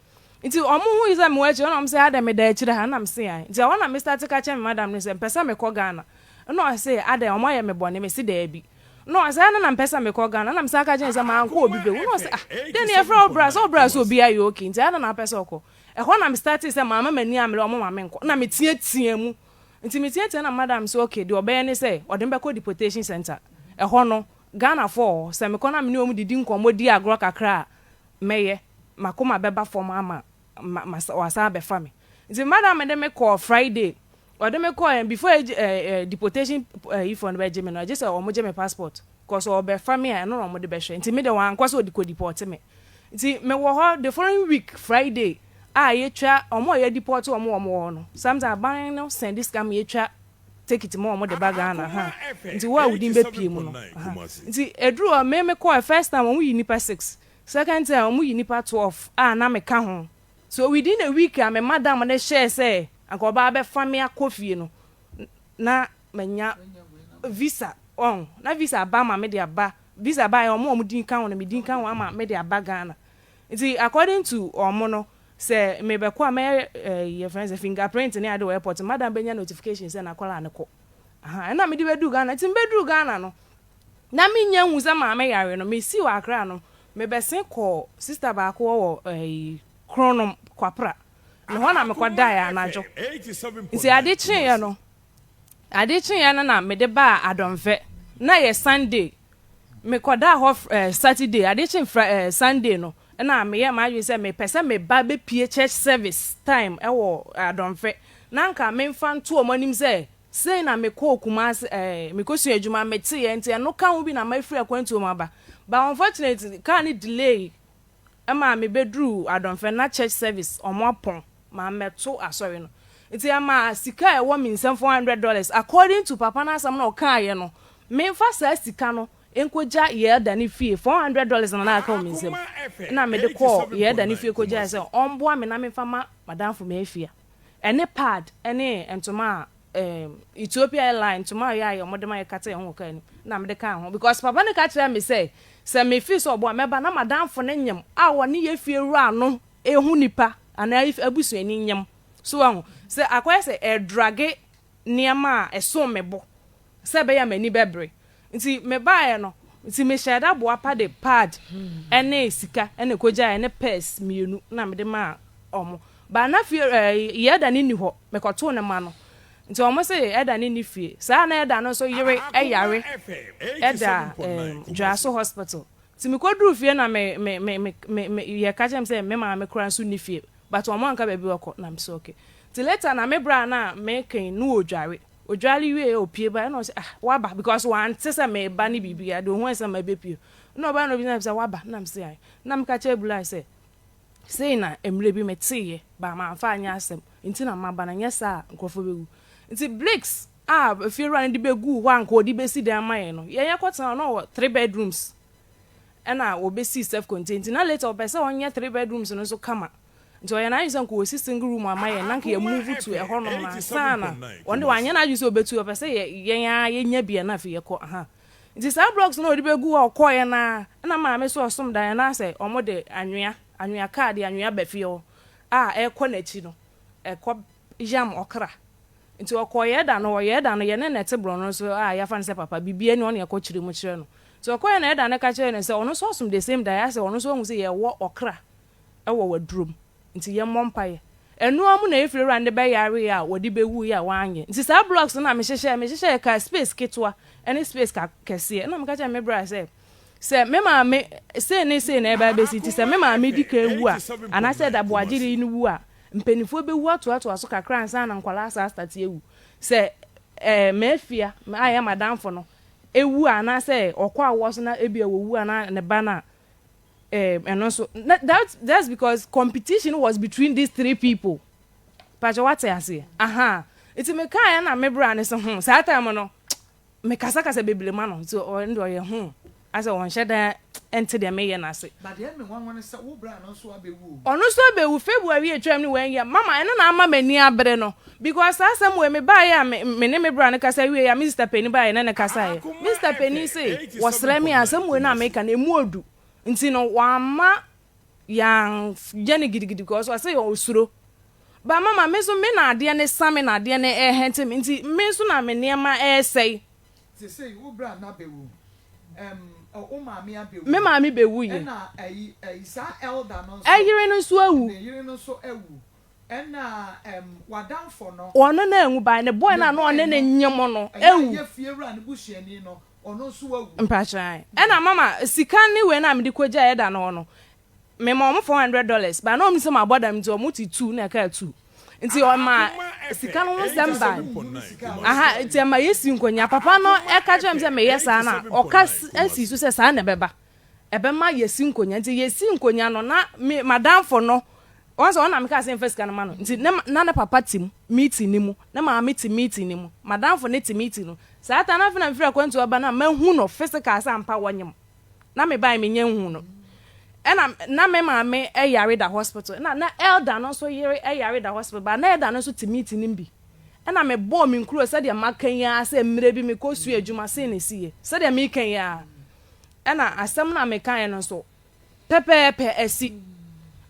nti omo hu is me wachi na omo say ada me da akire ha na me say an nti wona me start ka che me madam ne say pesa me ko Ghana no I say ada omo ye me bone me si da bi no I say na pesa me ko Ghana na me say ka che say ma anko obi be no say then e fra obra so obi ayo okay nti ada na pesa ko e ho na me start say mama mani amle omo ma me nko na me tie mu nti me tie na madam say okay de obe ne say odem be ko deportation center ho no Ghana for se me kona me ni omu didi nkomo di agro kakra meye makoma beba form ama wasa be fami nti madam me de me call Friday or de me call before deportation if on be me no just omo je me passport cause o be fami I no omo de be hwe nti me de wan kwaso di ko deport me nti me wo ho the following week Friday ye twa omo ye deport omo no sometimes ban no send this scam ye twa take it more the bag Ghana nti wa wudin be pie mu no nti edru o me call first time omu yi nipa 6 second time omu yi nipa 12 na me ka ho so within a week am madam na share say anko ba be family akofie no na manya visa na visa ba ma me de aba visa ba omu din kan ho na me din kan ho ama me de aba Ghana nti according to omu no say me be kwa me your friends fingerprint ni ade airport madam benya notification say na kwala ne ko na me di bedu Ghana tim bedu Ghana no na me nya hu say ma me yare no me si wa akra no me besen ko sister ba ko kronom kwapra no ho na me kwada ya anajo nti ade chin ye no na me de ba adonfe na ye Sunday me kwada ho Saturday ade chin Sunday no na me ye ma say me pese me ba be pie church service time e wo adonfe na nka me mfa nto omanim say na me ko kumasi me ko su adwuma me te ye nti no kan wo bi na ma free akwantu ma ba but unfortunately can delay ama me bedru adonfe na church service omopon ma meto asori no nti ama sika e wo me nsem $400 according to papa na asam na o kan ye no me mfa sa sika no enkoja ye da ni fie $400 na aka o me nsem na me de call ye da ni fie koja say omboa me na me mfa ma madam for me afia ene pad ene entoma Ethiopia airline tomorrow ya modern my kata ho kan na me de kan ho because papa ne ka kire me say me fi so obo meba na madam fo ne nyam a woni ye fie ru ano ehu nipa ana abusu ani nyam so ho say akwai say e drage niama eso mebo say be ya mani bebre nti me ba no nti me sheda bo apa de pad ene sika ene koja ene purse mienu na me de ma omo ba na fie ye da ni ho me koto ne ma no nti omo say eda ni fie sa na eda no so yere eyare eda Jaso hospital ti me kodru fie na me ye ka chem say me ma me kura so ni fie but omo anka ba bi wako na me so okay ti later na me bra na me kan no odware wie opie ba na say waba because one say me ba ni bibia do ho say ma be pie no ba no bi na say waba na me say na me ka che bula say na emre bi me tie ba ma fa anya asem nti na ma ba na nyesa nkofo bewu nti bricks if you run the begu one ko di besi dan maye no ye kwota no 3 bedrooms na obesi self contained na later obese onye 3 bedrooms no so kama nti oye na yin ko osi single room amaye na ka ye move to e ho no na sana onde wanye na aju so obetu obese ye nya bia na fe ye ko nti sa blocks no di begu o ye na ma me so osom dan na say omode anwea card anwea bafio e ko na chi no e ko jam okra nti okoye da no ye ne net bro no so ya fan se papa bibie ne on ye ko chire mu chire no so okoye na da ne ka chire ne se ono so sum the same day ya se ono so hu se ye wo okra e wo wadrum nti ye mompaye enu amu na efire rande be yare ya wodi bewu ya wanye nti sa blocks na me hyehyɛ ka space ketwa any space ka kese na me ka chire me bra se me ma me se na e ba be city se me ma me dika ewu a ana se da boagire ni wu a mpenifo be wu ato aso kakra ansa na nkwala asa start ewu se mafia aya madam fo no ewu ana se okwa awo so na ebia wowu ana ne bana and also that's because competition was between these 3 people pacho what I say it me kai na me bra ne so sa time no me kasa bebele ma no so ndo ye asa won sheda ente de me ye na se but ye me wan se wo bra no so abewu ono so abewu February atwam ni wan ya mama eno na ama mani abre no because asem we me ba ya me ne me bra ne kasa wie ya Mr Penny ba ye na ne kasa ye Mr Penny say wasra me asem we na America na emu odu nti no wama yang jene gidigidi because I say osuro ba mama me so me na ade ne same na ade ne hente me nti me so na me niema sei say wo bra na bewu o maami abewu me maami bewu ye na isa elder no so ayire no so awu ayire no so awu na wadanfo no ono na enwu ba ne boy na no one na nyem no awu ye fie wura ne busuani no ono so awu mpachai na mama sika ni we na me de koja eda no me ma mo $400 ba na o mi se ma boda mi to mo ti 2 na ka 2 nti o ma sika no December nti ma yesi nkonya papa no e ka jam se me yesa na o ka asi so se sa na beba ebe ma yesi nkonya nti yesi nkonya no na madam for no once on na me ka se first kan ma no nti na papa tim meeting ni mu na ma meeting ni mu madam for ne ti meeting no sa ta na fe na mfira kwantu aba na mahu no physical sa ampa wonyem na me bai me nya hu no na me ma me yare da hospital na elder no so yare yare da hospital ba na elder no so ti meeting nimbi na me bo me nkuro se de makan ya se mre bi me ko su adwuma se ne sie se de me kan ya na asem na me kan no so pepepe esi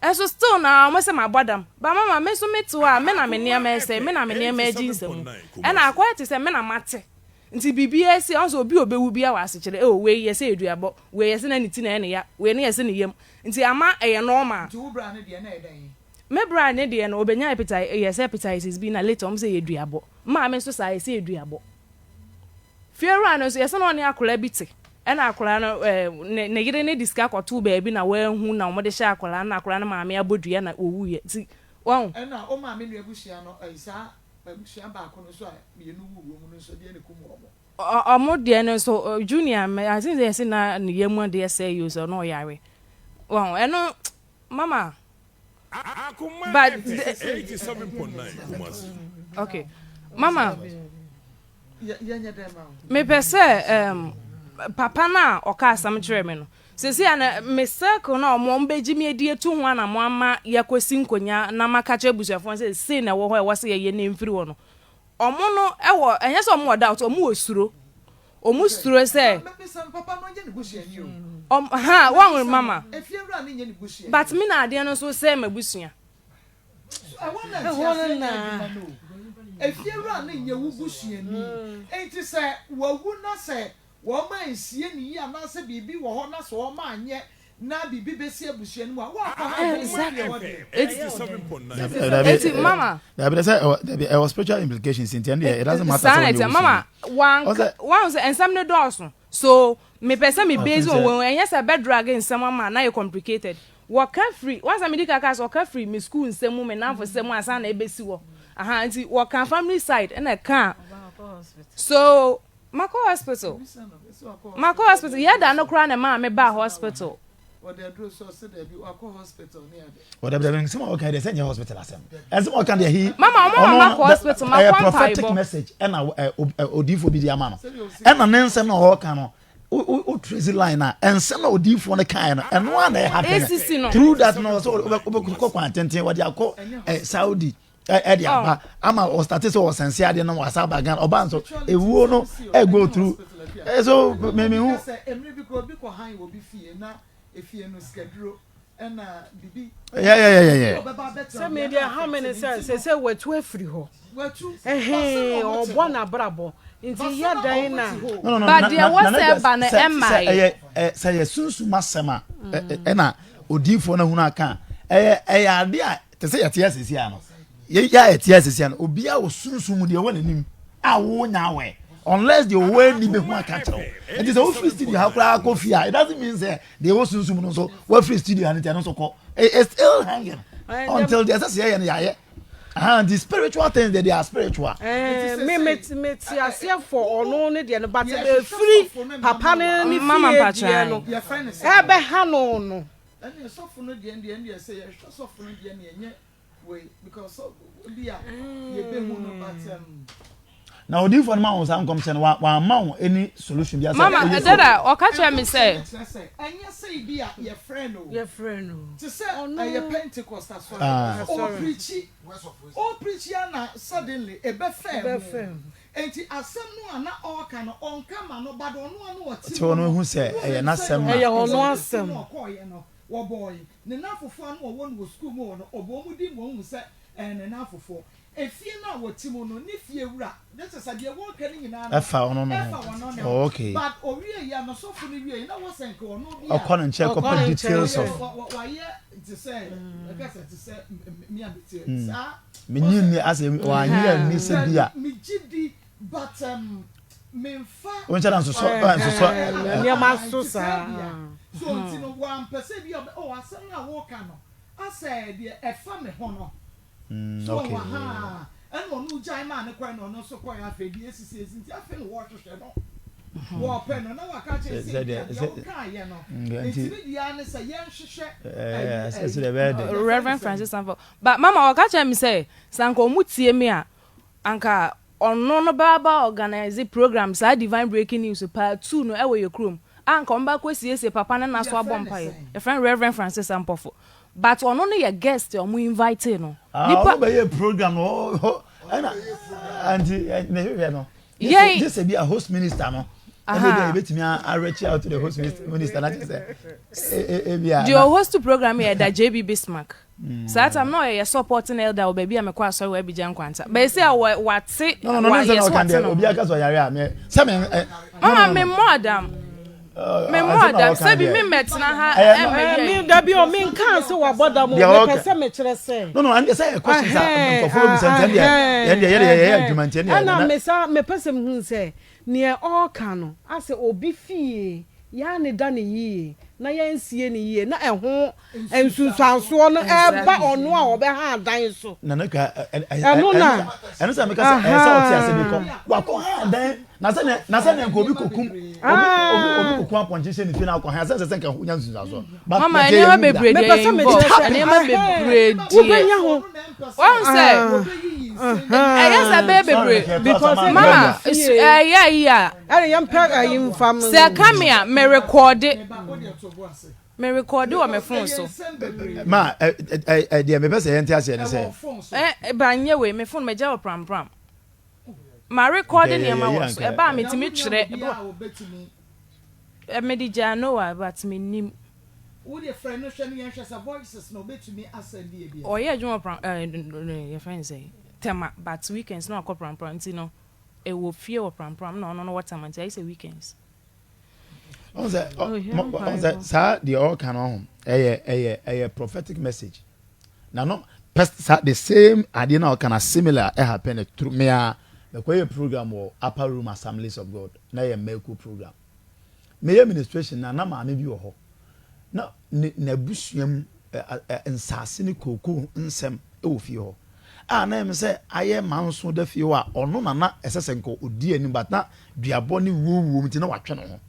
eso still na mo se mabodam ba mama me so metu a me na me niam ese me na me niam aji nsem na akwati se me na mate nti bibia si also obi obewu bia wa asechire we yese eduabo we yese na niti na ya we ne yese ne yem nti ama eye normal nti wo bra ne de na edan me bra ne de no obenya appetite yese appetite bi na later say eduabo ma me so sa yese eduabo fiera no so yese no ne akola bi te ena akola no ne yire ne diska kwato ba bi na wa hu na mo de sha akola na akola na ma me abodua na owu ye ti won ena o ma me no abusia no isa abusia ba ko no so a me no wu wo no so de ne kumu omo de no so junior me I think yese na ne yemu de say you so no yare won eno mama Akoma but 87.9 kumasi. okay mama yanya dem ma me pese papa na oka asam kire me no sesi ana me circle na omo mbeji me die tu ho na mo ama yakosi nkonya na maka che busuafo se na wo ho e wose ye ne mfiri wo no omo no ewo enye so omo doubt omo osuro se papa no nye ne busua ni ha wan mama efiewura ne nye ne busua but me na ade no so se mabusua na efiewura ne nye wu busua ni enti se wawu na se wo ma nsie ni ya na se bibi wo ho na so wo ma anye na bibi besi abusua ni wa Exactly. 87.9. Eti mama. There was spiritual implications in the end. It doesn't matter. Mama, one say ensam ne dawson. So me pesa me base on when yes bed drag ensam mama na you complicated. Waka free. Once I medical case waka free me school ensam me na for ensam asa na ebesi wo. Aha nti waka family side and I can. So Mako hospital. Yeah, da no cry na ma me ba hospital. What they do so say they be Mako hospital near there. What they bring some okay they send your hospital asem. And some can they he Mama Mako hospital ma kwanta prophetic message and odifo bi di ama no. And na nsem na ho kan no. O trace line na ensem na odifo no kan no. And one na happen. Through that no so ko kwantenten what they call Saudi Edia ama o started so sense ade no wasa bagan oba so ewuo no go through so me hu emre bi ko han wo bi fie na efie no schedule and bibi yeah say media how many say we to free ho obo na brabo nti ya dan na no but there was a banner say sunsu masema na odifo na hu na kan ade a te say yate asisi ano ya etia sesian obi a wo sunsun de wo nanim a wo nya we unless the way ni be hu aka kero it is a free studio ha kra Kofi it doesn't mean say they wo sunsun no so we free studio and no so call it's still hanging until the assess here ya and the spiritual things that they are spiritual me tia for ono ne de no but free papa ne ni mama pacha no e be ha no no and so for no de say so for no de enye way because so be a ye be hu no but now odi for man was am come say wa ma any solution bi mama dada o ka tell me say anya say be a your friend no to say a Pentecost as well o preach na suddenly e be firm enti asem no ana o ka no on kama no bad ono what ti ono hu say e na asem e ono asem wo boy ne na fofo an wo won school mo no obo mu di mo hu se ne na fofo efie na wo ti mo no ne fie wura that is ade wo ka ni nyina na efa ono no okay but owie ya no so fo ni wie na wo senke ono bi o kon check up details of wa ye to say like to say me abete sa me nyi as wa nyi ni se bia me gidi but memfa won chala so ne ma so sa so nti no one person bi asem na wo ka no asa de efa me ho no okay and no jai man ne kwa no so kwa ya fe di esisi nti afa no wo hwehwe no wo pe no na wa ka che se ka ye no nti bi dia ne se ye hwehwe Reverend Francis Sanford but mama wa ka che me say sanko mu tie me a anka ono no baba organize programs a divine breaking news part 2 no e we your chrome anka mba kwesi papa na so abompa ye a friend Reverend Francis Sanford but ono no ye guest o mu invite no nipa be ye program no Auntie no this be a host minister no every day betimi a reach out to the host minister na say the host program here that JB Bismarck Saa time no ye supporting elder baby am kwa so we Abidjan Nkansah. But say what say no yes what obi aka so yare am say me mama me modam me modam say bi me metna ha me da bi o me kan so wa bodam me pese me kire say no and say question say for me say ye argument ye na me sa me pese me hu say ne all kan no ase obi fie ya ne da ne yi na ya nsie ne yi na eho ensunsanso no eba ono a obe ha dan so na na ka eno say me ka say oti ase bi ko wa ko ha dan na say ne ko obi kokum obi kokum aponche se ne fi na ko ha say say ka hu nya nsunsanso mama ene ma bebre de ene ma bebre di obenya ho won say yes a bebre because mama yeah are yam pega yim fam say come here me record wa me phone so ma dia me pese yente ase ne say ba nye we me phone me jaw pram ma record ne ma wo so e ba me timi twere e me di jano wa but me nim wo de friend no hwe no yen hwe sa voices no betumi asend e bia o ye adwuma pram your friend say tema but weekends no akọ pram nti no e wo fie wo pram no what time I say weekends on say sa the all can on a prophetic message now no the same idea now can similar happen through me the program or upper room assemblies of God na ye medical program me administration na ma me bi wo ho na busuam nsase ni koko nsem e wo fie ho na me say aye manso da fie wa ono na esesenko odi ani but na duabo ni wuwu mti na watwe no ho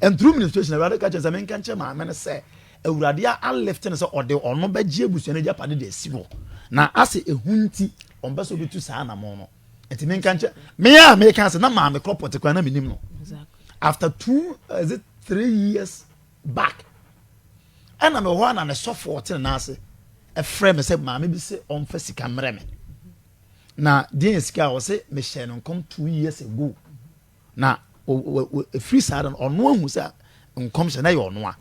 and through administration rather catch as men can ma men say awurade a left na say ode ono ba gie busu na japade de siwo na ase ehunti on ba so betu saa na mo no enti men can me can say na ma me crop kwa na minim no exactly after 3 years back and I'm one and a soft water na ase a frame say ma me bi say on fa sika mre me na den sika o say me share no come 2 years ago na a free side on one who say nkom se na ye ono a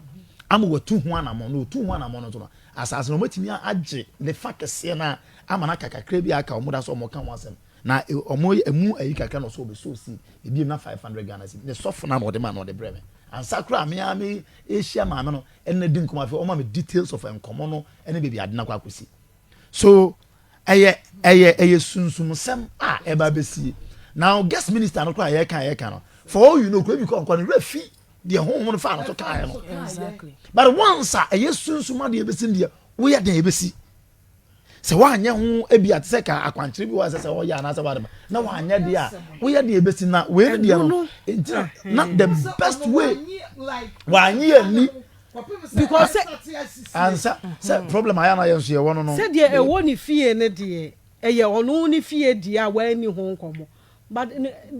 am we tu ho anamo no tu ho anamo no to no asase no matimi agye le fakese na amana kakakra bi aka omuda so omoka wasem na omo emu ayi kakra no so be so si e bi na 500 Ghana si the soft na no de man no de breme and sakra me Asia ma no enne di nkom afi o ma me details of nkomo no enne be bi ade na kwa akosi so eye sunsum sem e ba be si now guest minister no kwa ye kan no for all you know could be kon refi the home fa no to kan no exactly but once a yesunsuma de ebesi de we ya de ebesi se wa anya ho ebia te se ka akwankyere bi wa se o ya na se ba na wa anya de a we ya de ebesi na we de no not the best way wa anya ni because answer say problem aya na yenso ye wono no se de e woni fie ne de e ye ono ni fie de a wa ni ho nkomo but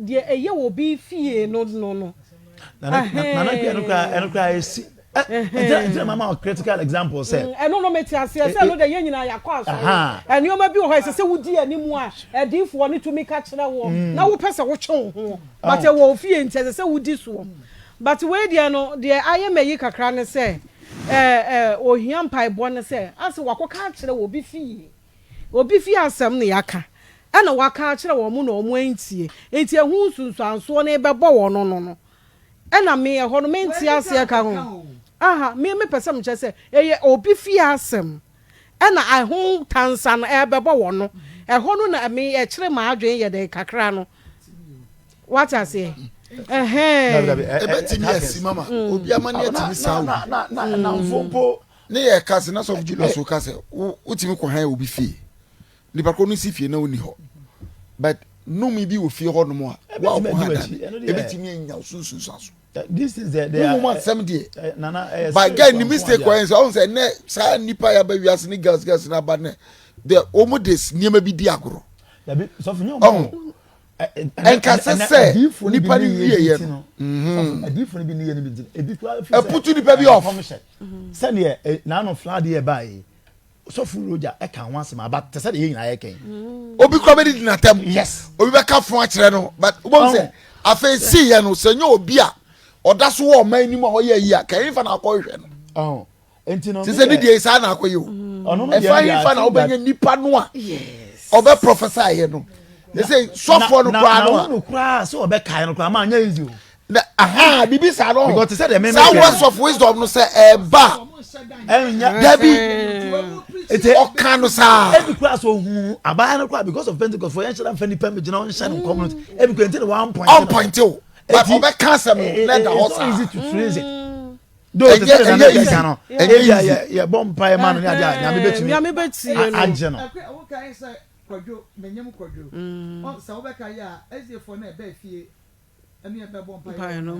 the eye will be fie no na enukra esi mama critical example say no metiase say no de ye nyina yakwa so and you ma bi ho say wudi animu a edifo ni to me ka kire wo na wo pese wo twe ho but e wo fie nti say wudi so but we dia no de aye meyi kakra ne say ohia mpai bo ne say ase wakoka kire wo bi fie asem ne yaka ana waka kire wo mu na omu antie enti ehu sunsuanso na ebebo wo no ana me ho no menti ase ka ho me pese mche se eye obi fi asem ana ahu tansa na ebebo wo no eho no na me e kire ma adwen ye de kakra no what I say ebetimi asi mama obi amani atimi sawo na mfompo ne ye kase na so julius o kase utimi ko han obi fi ni ba ko no si fie na oni ho but no me bi wo fie ho no mo a wa ko ha ebetimi enya sunsun aso this is the woman 70 by guy ni mistake wa so on say ne sa nipa ya ba wiase ni gas na ba ne the omodes niema bi di agoro ya bi so fun yo enkase se nipa ni wie ye no adifo ni bi ni ye ni bi ebi putu nipa bi off se ne na no flood ye ba yi so fu roja e kan wan sema but se de ye nyina ye kan obi ko be di na tem yes obi be ka fun a kire no but obo se afa si ye no se nyo obi a oda so wo man ni mo ho ye yi a kan fa na akọ hwe no enti no se ni die sa na akọ yi o Efa na obenya nipa no a. Yes. Obe professor here no. They say so for no kra no. No kra so obe kai no kra ma anya easy. Aha, bibi sa no. Because say the men. Some words of wisdom no say ba. Debi. It's all kind of sa. Every class so hu abaya no kra because of Pentecost for ancient family permit na on share community. Every quantity 1 point. 1 point. But obe cancer no let the horse. It's easy to trace it. Do the no. Yeah, bomb pie man ya nya me betimi. Anje no. Okay, say Kwadwo menyem Kwadwo. O sa obe kai a SDF na ebe fie. Ani ebe bomb pie no.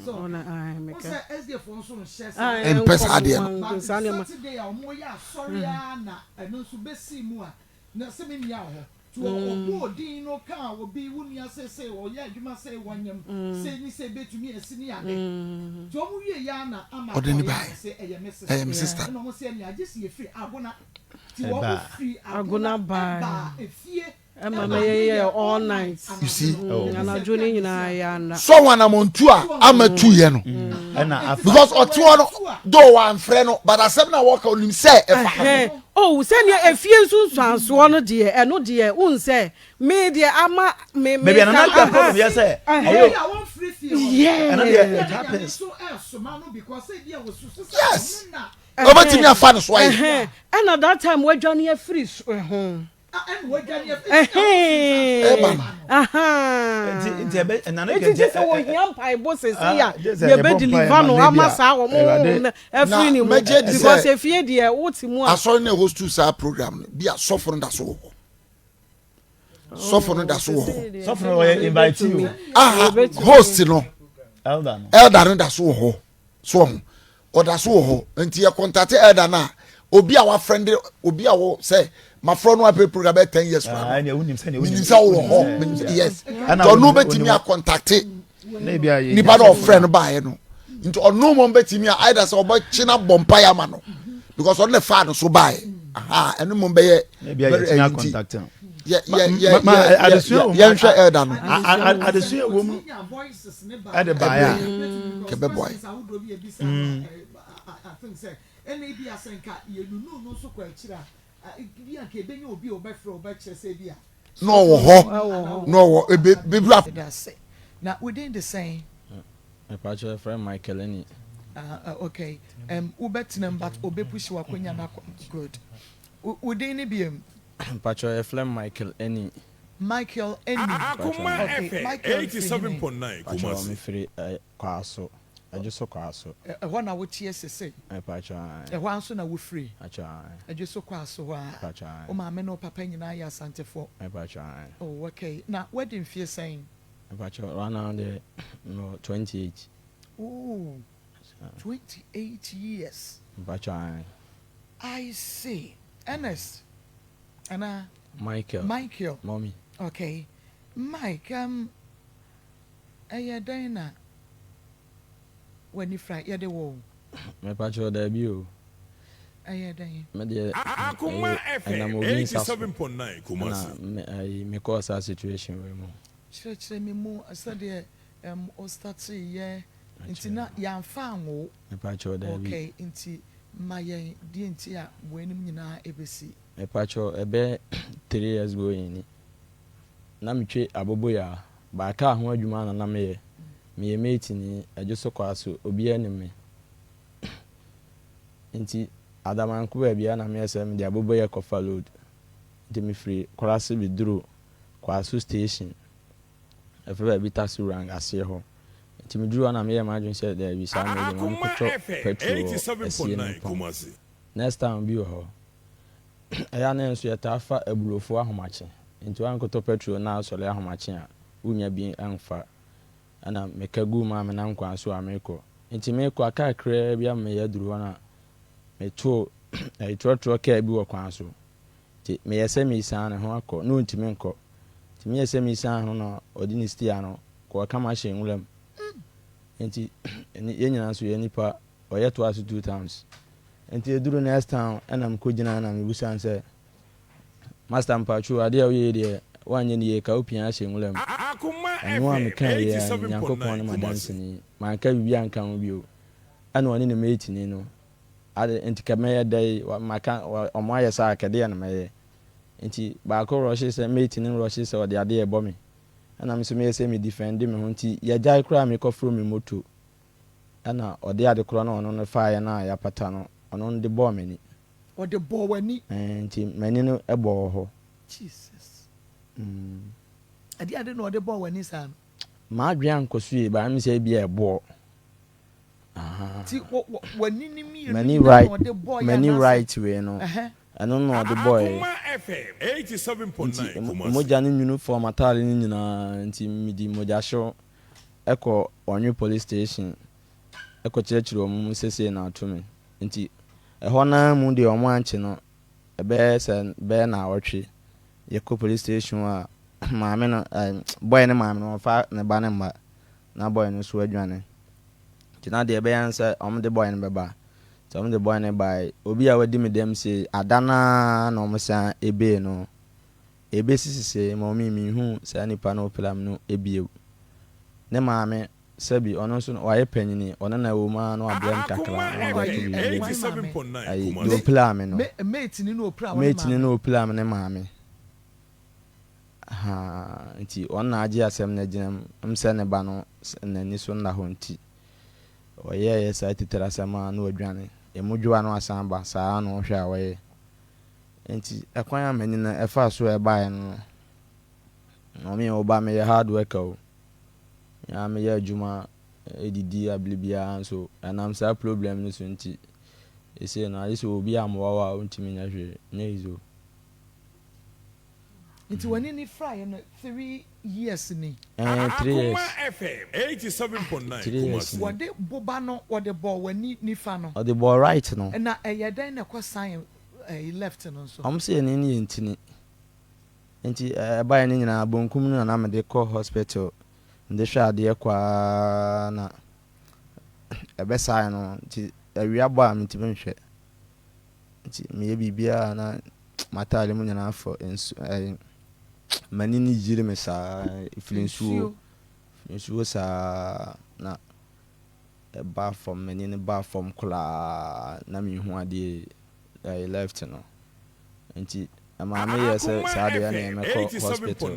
So na ai make. O say SDF nso no share. En pesa ade. Saturday a omo ya sorry na eno nso besi mu a na se me nia ho. To obo din no kan obi wunia say o ya adwuma say wonyam say ni say betumi asini ade. To omo wie ya na ama say eye sister. No mo say ni agesi e free agona. Aguna ba Mama all night. You see? Na journey na so one amontu a amatu ye no. Because otu no do one friend no but asem na work on him say oh send ya efie sunsuanso no de e no de un say me de ama me maybe another problem you say yeah and it happens yes obetimi afa no so aye and at that time we journey free and we journey and it's so young pai bosses here you be deliver no amasa wo every ni because if you there wotimu a so na host to sa program be a suffer that so suffer that so suffer we invite you host no elder that so ho so o da so ho enti ye contact elder na obi a wa friend obi a wo say my friend wa pay program 10 years from yes and no betimi a contact ni bad of friend ba no into no mo betimi a either say oba china bompa ya ma no because on the fan so ba aha eno mo be very contact yeah elder no adesua wo mu ade ba ya kebe boy I think say NAB asenka you no so kwa chira bia ke benye obi obefre obekye say bia no bibra now within the same my partner friend Michael any okay ubetinam but obepushi wakonya na good within biem partner friend Michael any Akoma FM 87.9 kumasi free kwaso ajuso kwaso na wo tie sese pacha ho anso na wo free pacha ajuso kwaso wa pacha o ma me no papa nyina ya santefo pacha oh okay now wedding fear saying pacha around the 28 oh 28 years pacha I see Ernest Anna Michael mommy okay Mike ayadina when you fry ya de wo me pacho da bi o ayadin me de Akoma FM 87.9 kumasi me cause a situation we mo church me mo asade o start ye intina ya fan wo me pacho da bi okay inti maye di inti a wenim nyina ebesi me pacho ebe 3 years ago ni na metwe abobo ya ba ka ho adwuma na me ye mate ni ajuso kwaso obi enime nti adamanku ba bia na me esem de abobo ye kofa load de me free kwaso bi duro kwaso station efe ba bi taxi rang ase ho nti me duro na me ye madwon se de bi sa me de mo koto petrol next time bi ho aya na enso ye tafa abulofo ahomache nti wan koto petrol na asole ahomache a unya bi anfa ana mekagu ma me nan kwa so ameko nti me kwa kakra bia me yaduru na me to trotro ka bi wo kwa so nti me yese me san ne ho akọ no nti me nkọ nti me yese me san ho no odini stia no kwa kama hye nwulam nti yenyina so ye nipa oye to aso 2 times nti eduru next time ana mkojina na me busan se master mpachu ade a ye de wanye ni ye ka opia hye nwulam anu am kan ye yankopon na madanse ni man ka bibia nkan wo bio ana woni ne mate ni no ade enti kemeye dey maka omo aye sa akede na meye enti ba ko rush say mate ni rush say ode ade e bo me ana me so me say me defend me ho nti ya jai kura me ko from me moto ana ode ade kura na ono no fa na ya pata no ono de bo me ni ode bo wani enti mani no e bo ho Jesus ade no ode bo wani sa ma adwan kosu ba me say bia e bo ti wani ni mi many right way no ano no the boy Akoma FM 87.9 moja ni uniform atale ni nyina nti midi moja show eko onwe police station eko chirechiro omu sese na atome nti eho na mu de omo anche no be na awotwe yeko police station a maame no boy ne maame no fa ne ba ne mba na boy no so adwane tina de be yansa de boy ne beba so the boy ne by obi a wadi me dem say adana na omsa ebe no ebe sisi mommy mi hu sa nipa no pelam no ebie ne maame sabi ono so wa ye panyini ono na wo ma no ablem kakra ai do pelam no mate ni no pelam ne maame ha nti ona agi asem na ginam mse ne ba no na ni so na ho nti oye sa titira sama no adwane emudwa no asamba saa no hwa waye enti ekwan amani na efa so e bae no no me oba me hard worker o ya me ya juma edidi ablibia so anam sa problem no so nti ese na iso obi amwa wa ntimi nya hwe nya izo nti wani ni fry no 3 years ni 3 years Akoma FM 87.9 wode boba no wode bo wani ni fa no the boy right no na eyedan na kwa sign left no so say ni ntini nti bae ni nyina bonkum no na me de call hospital nde hwa de kwa na ebe sign no nti awia bo am nti menhwe nti me bibia na matale mu nyina afọ mani ni jire me sa influensuo sa na ba from mani ni ba from kula na mi hu ade left no nti ama me yese sa de na me ko hospital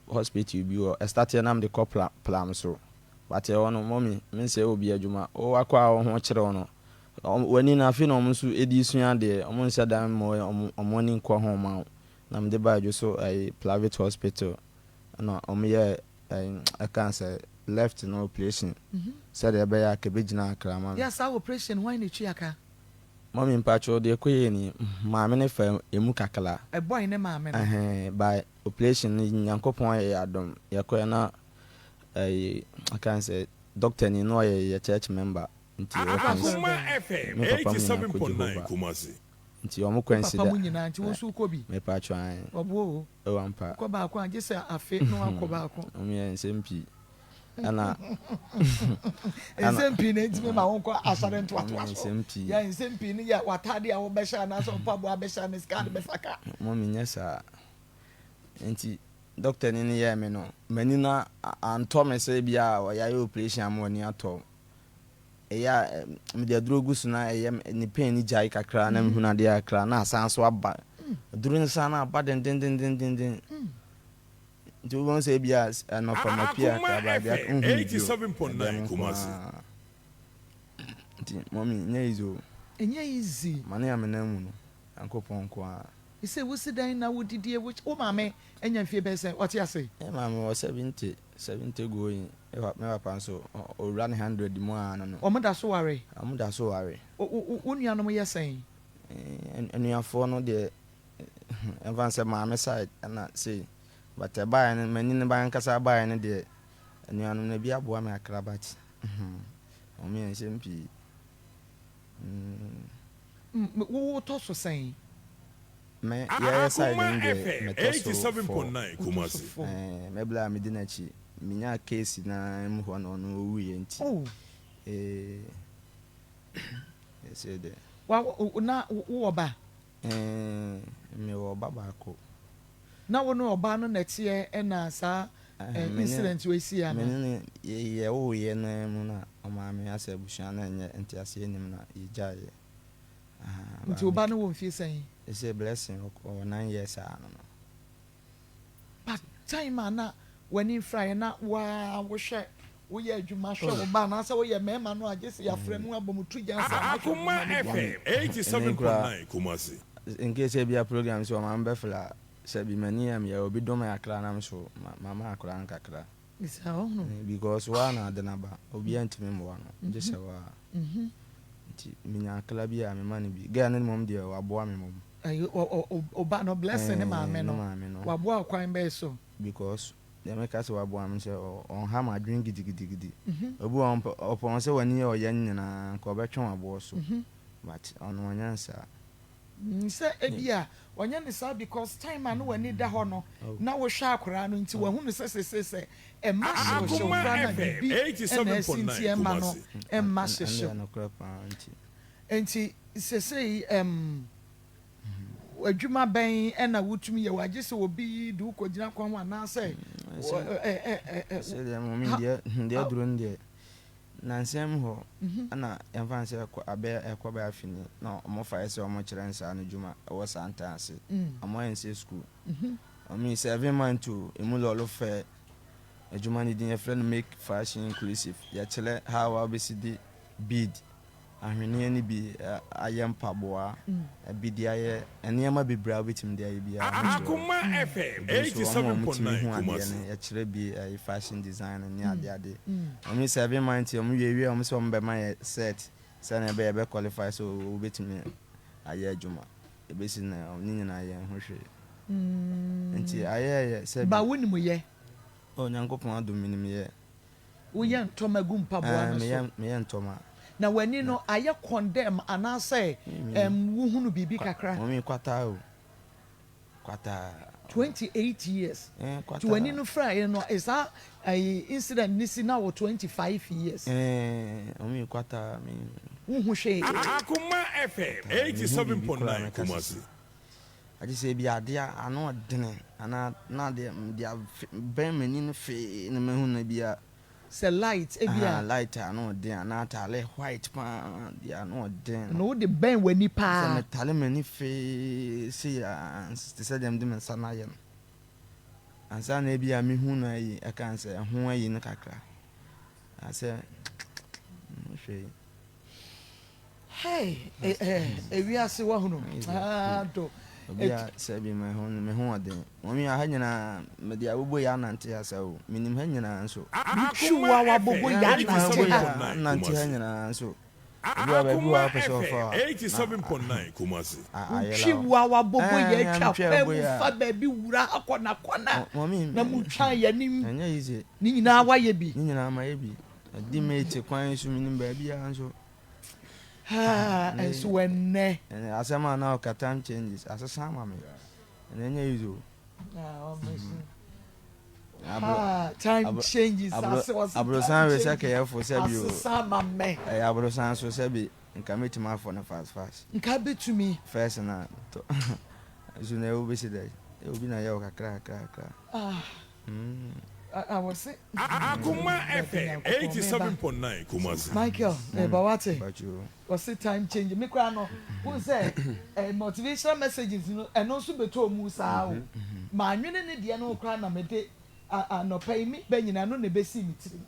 hospital bi o start na me de ko plan so but e wono mommy me say obi adwuma o akwa ho kire wono wani na afi no mso edi sua de omo nsa dan mo omo ni nkwa ho ma na mde ba jo so private hospital na omo ye cancer left no operation said e be ya ke begina akra ma yes our operation why na twi aka mommy mpacho de koye ni maame ne fa emu kakala e boy ne maame no by operation ni nyankopon ye adom ye koye na cancer doctor ni no ye church member nti Akoma FM 87.9 kumasi nti omo kwensida papa munyina nti wo su kobi me pa twa an obo o ampa ko ba ko anje se afe no akoba ko omo ye nsempi ana nsempi ne ntime ma won ko asare nto ato nsempi ya nsempi ne ya watade a wo be sha na so pabo abesha ne ska de be faka mo minyesa nti doctor ni ye me no mani na anto me se bia o ya operation am woni ato eya me de drogu na eya ni pen ni jai kakra na me huna de akra na asan so aba duru nsa na aba den do won say bia no from apia ka ba bia 87.9 kumasi nti mommy nya enye easy mane ya menamu no ankopon ko a ise wusi dan na wodidie wo maame enya mfie be se what you say maame wo 70 going me papa so o run 100 mo an no omoda so ware wo nua no mo yesen enuafo no de advance maame side na say but buy and many ne ban kasa buy ne de enuanu na bi aboa me akrabat o me nsempi wo to so sen me ya side nde me to so 87.9 kumasi me bla me di na chi minya case na mu ho no no wu ye nti say de wa na wo ba me wo baba ko na wo no oba no na tie e na sa incident we see ana me ye wo ye na mu na o ma me asa busua na nye entiase enim na ye jaye nti oba no wo mfie sen it's a blessing or 9 years no but time ana when in fry na wa wo hwe wo ye adwuma hwe wo ba na say wo ye mema no agese ya frɛ mu abomutu jansa Akoma FM 87.9 kumasi in case be a program so ma mbe fla se bi mani am ya obi do ma akra na so mama akra nkakra is how no because one na de naba obi antimi mo no je se wa nti minya akra bi a me mani bi ga na mom de wa boa me mom oba no blessing ma me no wa boa kwan be so because they make us wa boa me say on ha ma drink gidi obi on say wani o ye nyina ko be twon abo so but on wanyansa say ebia onye ne sa because time anu wani da ho no na wo hwa akora no nti wo hu no se e ma so na bi 87.9 no e ma so nti se adwuma ben e na wotumi ye wagye se obi du ko gina kwan wa na say se dem mo mi dia duro ndie na nsem ho ana emfa nse ekwa ba afini na omo fa ese omo kire nsa no djuma wo santa ase omo ense school omi 7 months to emulolo fe adjuma ni din friend make fashion inclusive ya chele how obesity bead ahwene ni bi ayem paboa bidi aye enema bibra obetim de aye bia Akoma FM 87.9 kumasi ya chele bi fashion design ni ade omi 7 months omi yewie omi so mbe ma set sana be qualify so obetim aye adjuma ebesi na ni nyina aye hwehwe nti aye se ba wonimu ye Nyankopon Addo minim ye wo ye ntoma gu mpaboa no so me ye ntoma na wani no aye condemn anase wo hunu bibi kakra omi kwata o kwata 28 years kwata to wani no fry no is a incident nisi na wo 25 years omi kwata me wo hu hwe Akoma FM 87.9 kumasi aji se bi adia ano dene ana na de ben mani no fe na me hu na bia se light ebia light ano den ana tale white pa dia ano den no de ben wani pa se metale mani fe se ya se dem de men sana ye ansa na bia me hu na yi aka se ho ayi ne kakra ase hwe hey we are se wa hunu do obia se bi me ho aden omi a hanyina me dia bobo ya nante asa o minim hanyina nso chuwa wa bobo ya nante hanyina nso obia ba bi wa peso fa 87.9 kumasi chuwa wa bobo ya twa fa ba bi wura akona na mu twa ya nim anya yize ni nyina wa ye bi ni nyina ma ye bi di mate kwan so minim ba bi ya nso as when asema na time changes asesa ma me enye yuzo time changes abrosan we say ke for say bi o asesa ma me abrosan so say bi nka metima for na fast nka betumi first na to zuna e obi say obi na ya kakra I was say Akoma FM 87.9 kumasi Michael Bawate was say time change me kra no who say motivational messages no and also beto mu sa o ma nwene ne de no kra na me de no pay me be nyina no ne be si mi tiri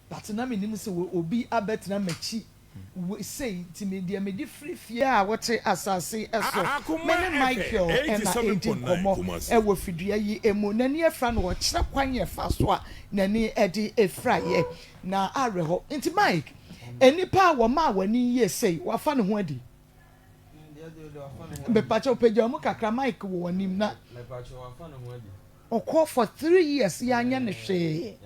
but na me nim say obi abetina machi we say ti me de me di free fear what asase eso me ne Michael and komo e wo fidua yi emu na ne efra no wo kira kwan ye fa so a na ne edi efra ye na areho nti Mike enipa wo ma wani ye say wa fa ne ho adi be pacho peja mu kakra Mike wo wanim na me pacho wa fa ne ho adi okọ for 3 years ya anya ne hwe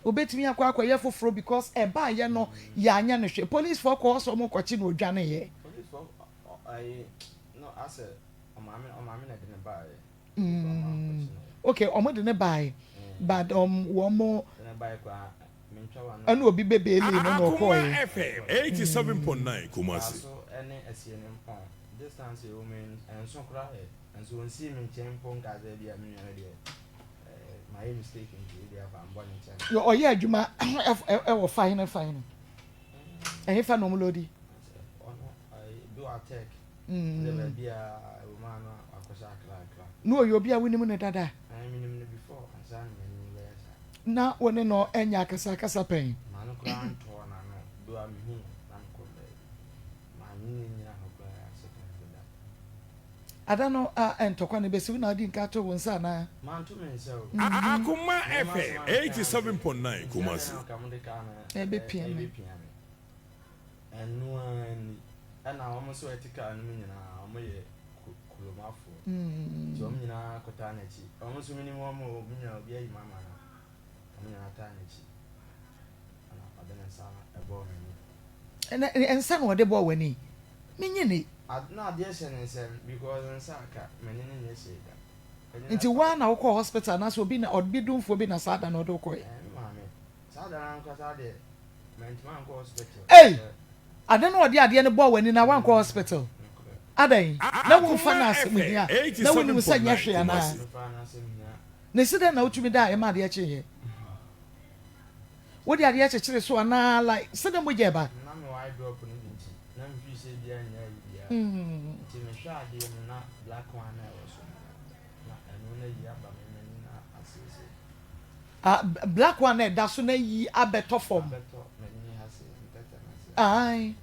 obetimi akwa ye foforo because e ba ye no ya anya ne hwe police for call so mo kwachi no odwane ye police for I no ase o ma me na de ne ba ye okay o mo de ne ba but wo mo de ne ba ye kwa me ntwa wa no ana obi bebe ele no no ko ye FM 87.9 kumasi so ene asie ne mpa distance o men enso kra he enso onsi me nchen mpo ngaze bia me nwa de my mistake in the born in Yo oye adwuma e wo fine no. Eh fa no melody. I do attack. The be a woman akosa akra. No you obi a woni mu ne dada. I mean before and san me na woni no enya kasa pen. Man no kran to na no do am hu na ko be. Man ni nyina ho ba second that. Adano entokwa ne besi na odi nka to wonsa na. Man to me so. Akoma FM 87.9 kumasi. E be piano. Enu ana almost ethical no nyina omoye kulomafo. So nyina kota na chi. Almost minimum obi nya obi ayi mama na. Nyina ta na chi. Ana adana sana ebo me. Ensa no de bo wani. Menye ni. Na dey nsem because nsa aka meni ni nye sheda. Nti wa na wo call hospital na so obi na odbidumfo bi na sada na do koy. Mama. Sada na nka sada man ko hospital. Hey. Adano odi ade ne bo wani na wan call hospital. Adan. Na wo fa na asem hia. Na wo ni musa nya hwe na. Ne sida na otumi da e ma de ache ye. Wo de ade ache kire so na like sida mo je ba. Na me why drop no dinti. Na me fi se bia nya bia. Ti me hwa ade na black one na wo so. Na eno na yi aba me na asese. Black one da so na yi abeto form. Beto me ni hase ntete na se. Ai.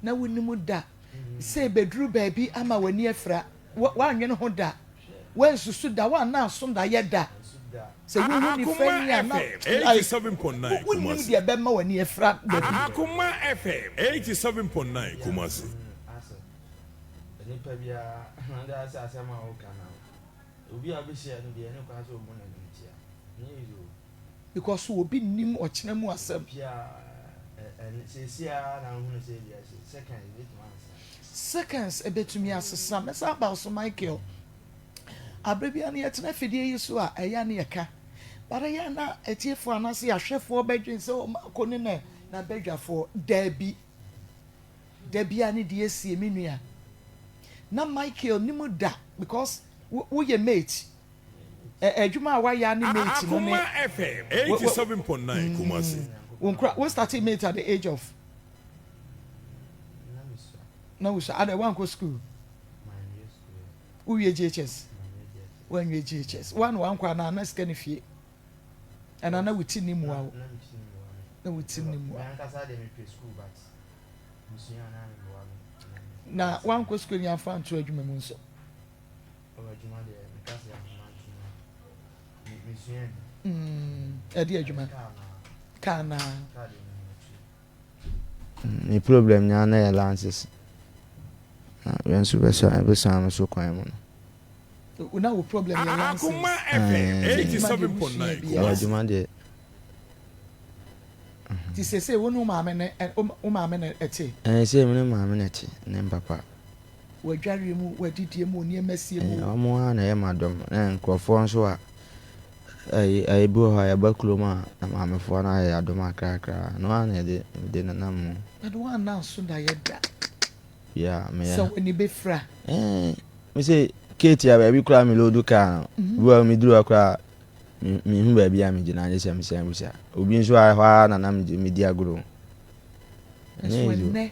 Na woni mu da say bedru baby ama wani afra wa anwe no ho da wan susu da wa na so da ye da say we ni fani ya na 87.9 kumasi dia be ma wani afra Akoma FM 87.9 kumasi nipa bia na asa asema o kana obi abehia no de ne kwa so obo na ntia ni yo because obi nim o kina mu asem bia sesia na hu no say dia seconds ebetumi asesa mesa ba so Michael abrebia na yetena fidie yiso a eya na yeka bara ya na etiefo anase ahwefo bedwen se akoni na bedwafo dabi ani de esie menua na Michael nimu da because wo ye mate adwuma wa ya ni mate no ne Akoma FM 87.9 kumasi we started mate at the age of na we ada one go school we GHS when we GHS one kwa na scan fie ana na wuti ni mu awo na wuti ni mu na one go school ya fa nto adwuma mu nso edi adwuma kana ni problem nya na ya lances when super so kwan mo una wo problem ya lances Akoma FM 87.9 adwuma de ti se wonu maame ne o maame ne ete se me maame ne ete ne papa wadware mu wadidie mu oni emasie mu omo na ye madom na nkrofo nso a ai bu ha ya bakloma na maame fo na ya adom akra no ana de na nam na do one na so da ye da ya me so ni be fra me say Kate ya ba bi kura me lodu ka bu mi duru akra mi hu ba bi am gina je sem busa obi nso a hwa na nam mi di agro ne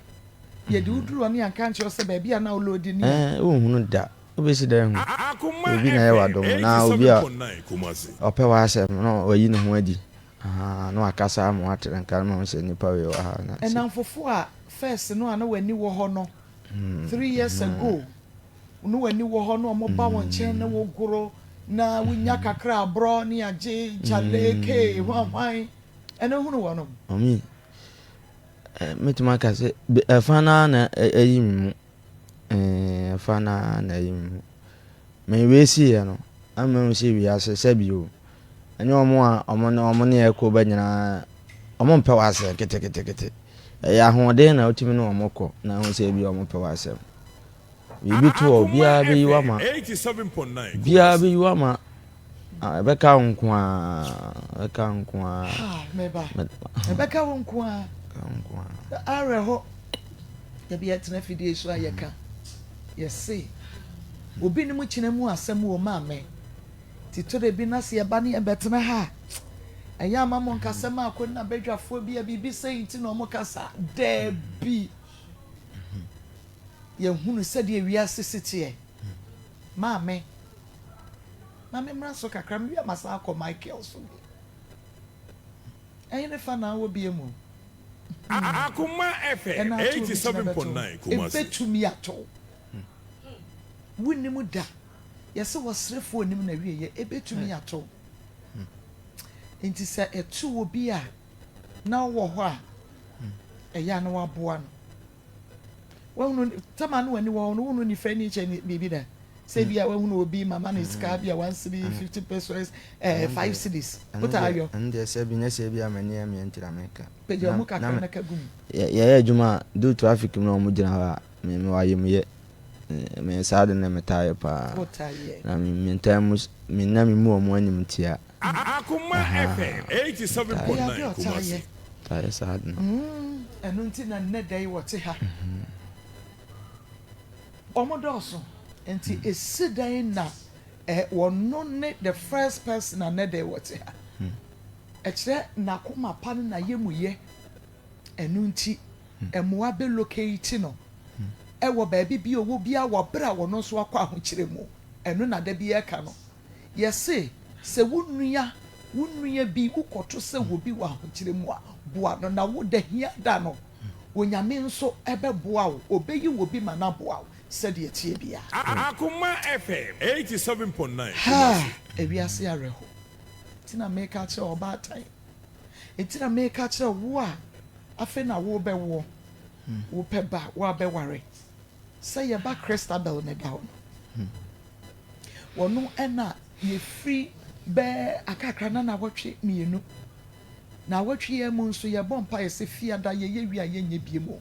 ye du duru oni anka nche se ba bi na olodi ni o hunu da obi si da hu Akoma obi na ye wadom na obi a 87.9 kumasi ope wa asem no oyi ne ho adi no akasa mo atere nka no se nipa we wa na enamfofo a first no ana wani wo ho no 3 years ago no wani wo ho no mo ba won chen na wo goro na winya kakra abro ni age chaleke hwan ena hunu wo no omi metuma ka se fana na ayim fana na ayim me we si ya no amma se wi ase sabio ani omo ne ekọ ba nyina omo mpe wase kete ya hoden na otimi no omo kọ na ho se bi omo mpe wase bibi to obia be yiwa ma 87.9 bia be yiwa ma beka nko a meba beka nko a are ho ya bi etna fidie so ayeka yes see Obinim chine mu asem wo maame. Ti to de bi na se eba ne ebetena ha. Aya mama nkasa ma akonna bedwafo bi a bibi sei nti na omokasa de bi. Ye hunu se de wiase sitie. Maame. Maame mra so kakra mi amasa akọ Michael so. Ayi ne fa na wo bi emu. Akoma FM 87.9 kumasi. Ebetumi ato. Wunimu da. Yese wasrefo onim na wiye ebetumi ato. Enti se etu obi a na wo ho a eya na waboa no. Wonu tama no wani wo no wonu ni fa ni che ni bibi da. Say bia wonu obi mama na iska bia 150 pesos 5 cedis. What are you? And they say bi na say bia mani am yentira meka. Peja mu kakra na kagum. Ya adwuma do traffic no mo gina ha me wayem ye. Me sad na metaye pa. Na me ntamus me na me mu omo anim tia. Akoma FM 87.9 kumasi. Ta sad. Enu nti na nedai wote ha. Omodoso enti esidan na wono ne the first person na nedai wote ha. Ekire na koma pa na yemuye enu nti emoa be locate no. Ewo baabi bi owo bia wo bra wono so akwa ahokyere mu enu na da bi eka no yese se wunua bi ukoto se wo bi wa ahokyere mu a boa no na wo da hia da no onyame nso ebe boa wo obeyi wo bi mana boa wo se de tie bia Akoma FM 87.9 ha ewiase areho tina make che oba tai etina make che wo a afe na wo be wo wo peba wo be ware say ye ba Christabel ne down wono ena ye free be akakra na wotwe mienu na wotwe ye mu nso ye bompa ye se fia da ye wi a ye nya biemu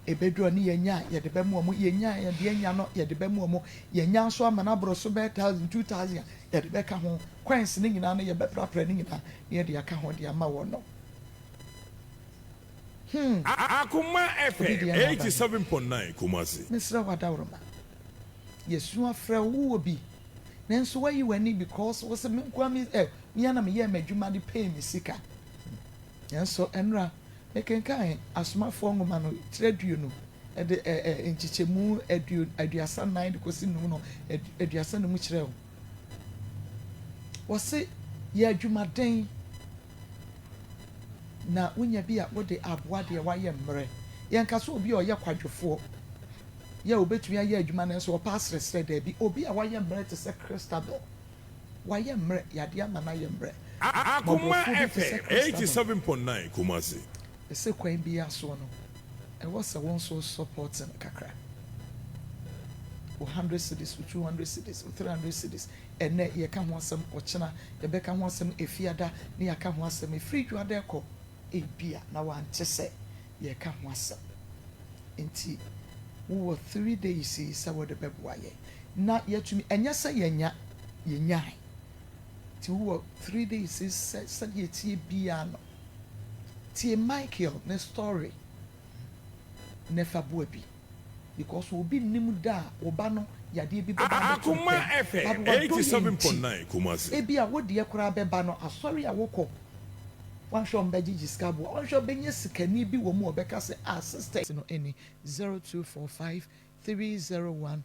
ebedro ne ye nya ye de be mu omo ye nya ye de nya no ye de be mu omo ye nya nso amana bro so be 1000 2000 ye de be ka ho coins ne nyina no ye be prapra ne nyina ye de aka ho de ama wono Akoma FM 87.9 kumasi. Mr. Wadawroma. Yesu afra wo bi. Nanso wayi wani because was a kwami me ana me ye madwuma de pay me sika. Yanso enra mekenkan asomafo ngoma no traduo no e de enchichemu aduasa 9 de kosi no no aduasa no mu kire wo. Wose ye adwuma den na unya bia wode aboa de waye mre yenka so obi oye kwadwofo ye obetumi aye adwuma na so pass resre da bi obi a waye mre te se Christabel waye mre yade ama na ye mre Akoma FM 87.9 kumasi ese kwan bi aso no e was a one so support kakra 100 cities 200 cities 300 cities ene ye ka ho asem ochena ye be ka ho asem efiada ne ya ka ho asem efri dwade ko ebia na wante se ye ka ho asem enti wo 3 days se wo de beboa ye na yetumi enya se yenya ti wo 3 days se ye tie bia no tie Michael ne story ne fabua bi because obi nim da oba no yade bi beba Akoma FM 87.9 kumasi ebia wo de ekura beba no asori a wokọ wan show mbeji jiskabo wan show benye sikani bi wo mu obeka se assistant no any 0245 301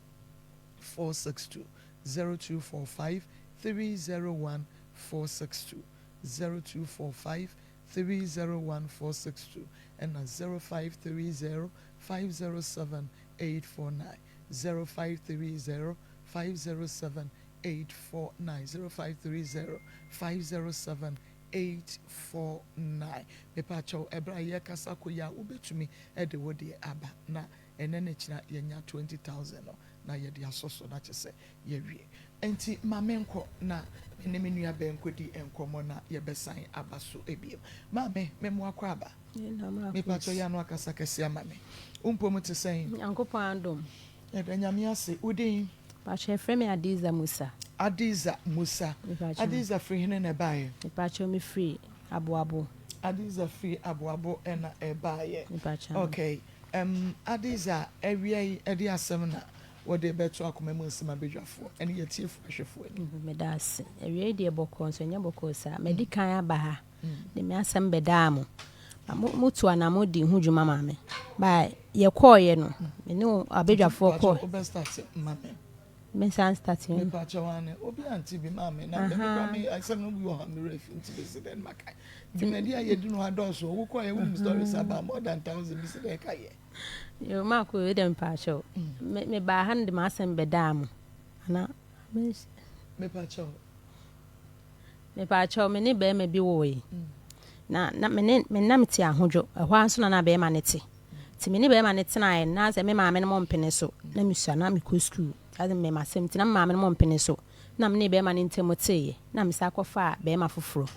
462 0245 301 462 0245 301 462 and 0530 507 849 0530 507 849 0530 507 849 mepacho ebra ye kasa koya ubetumi ede wodi aba na enene kira yenya 20,000 no na ye de asoso na chese ye wie enti mamenko na enemi nua benkodi enkomo na ye besan abaso ebiem mame memo akwa aba mepacho ya no akasa kase amame umpomu te sen Yankopon andom ebe nyame ase udin pacho frame Adiza Musa Adiza free hene na bae pacho me free aboabo Adiza free aboabo ena ebaye pacho okay Adiza ewie edi asem na what they better Akoma mu nsem abedwafo ene ye tie fahwefo ani me das ewie de boko so nya boko sa medikan aba ha de me asem beda mo mutu anamodi hu dwuma maame ba ye koye no me no abedwafo ko me san start me pa chawane obi Auntie bi maame na me kwa me asem no bi wo ha me refi nti be seden makai di me dia ye dunu ha doso wo koye wo stories about more than 1000 bi se de kaye yo ma ko e dem pa show me ba han de ma asem beda mo ana me pa chaw me ne be me bi wo yi na me nam ti ahodwo ehwa anso na be ma ne ti me ne be ma ne tena e na se me maame no mpene so na misua na me ko school ade me masem ti na maame no mpene so na me ne be ma ne ntemoteye na me sa kofa be ma foforo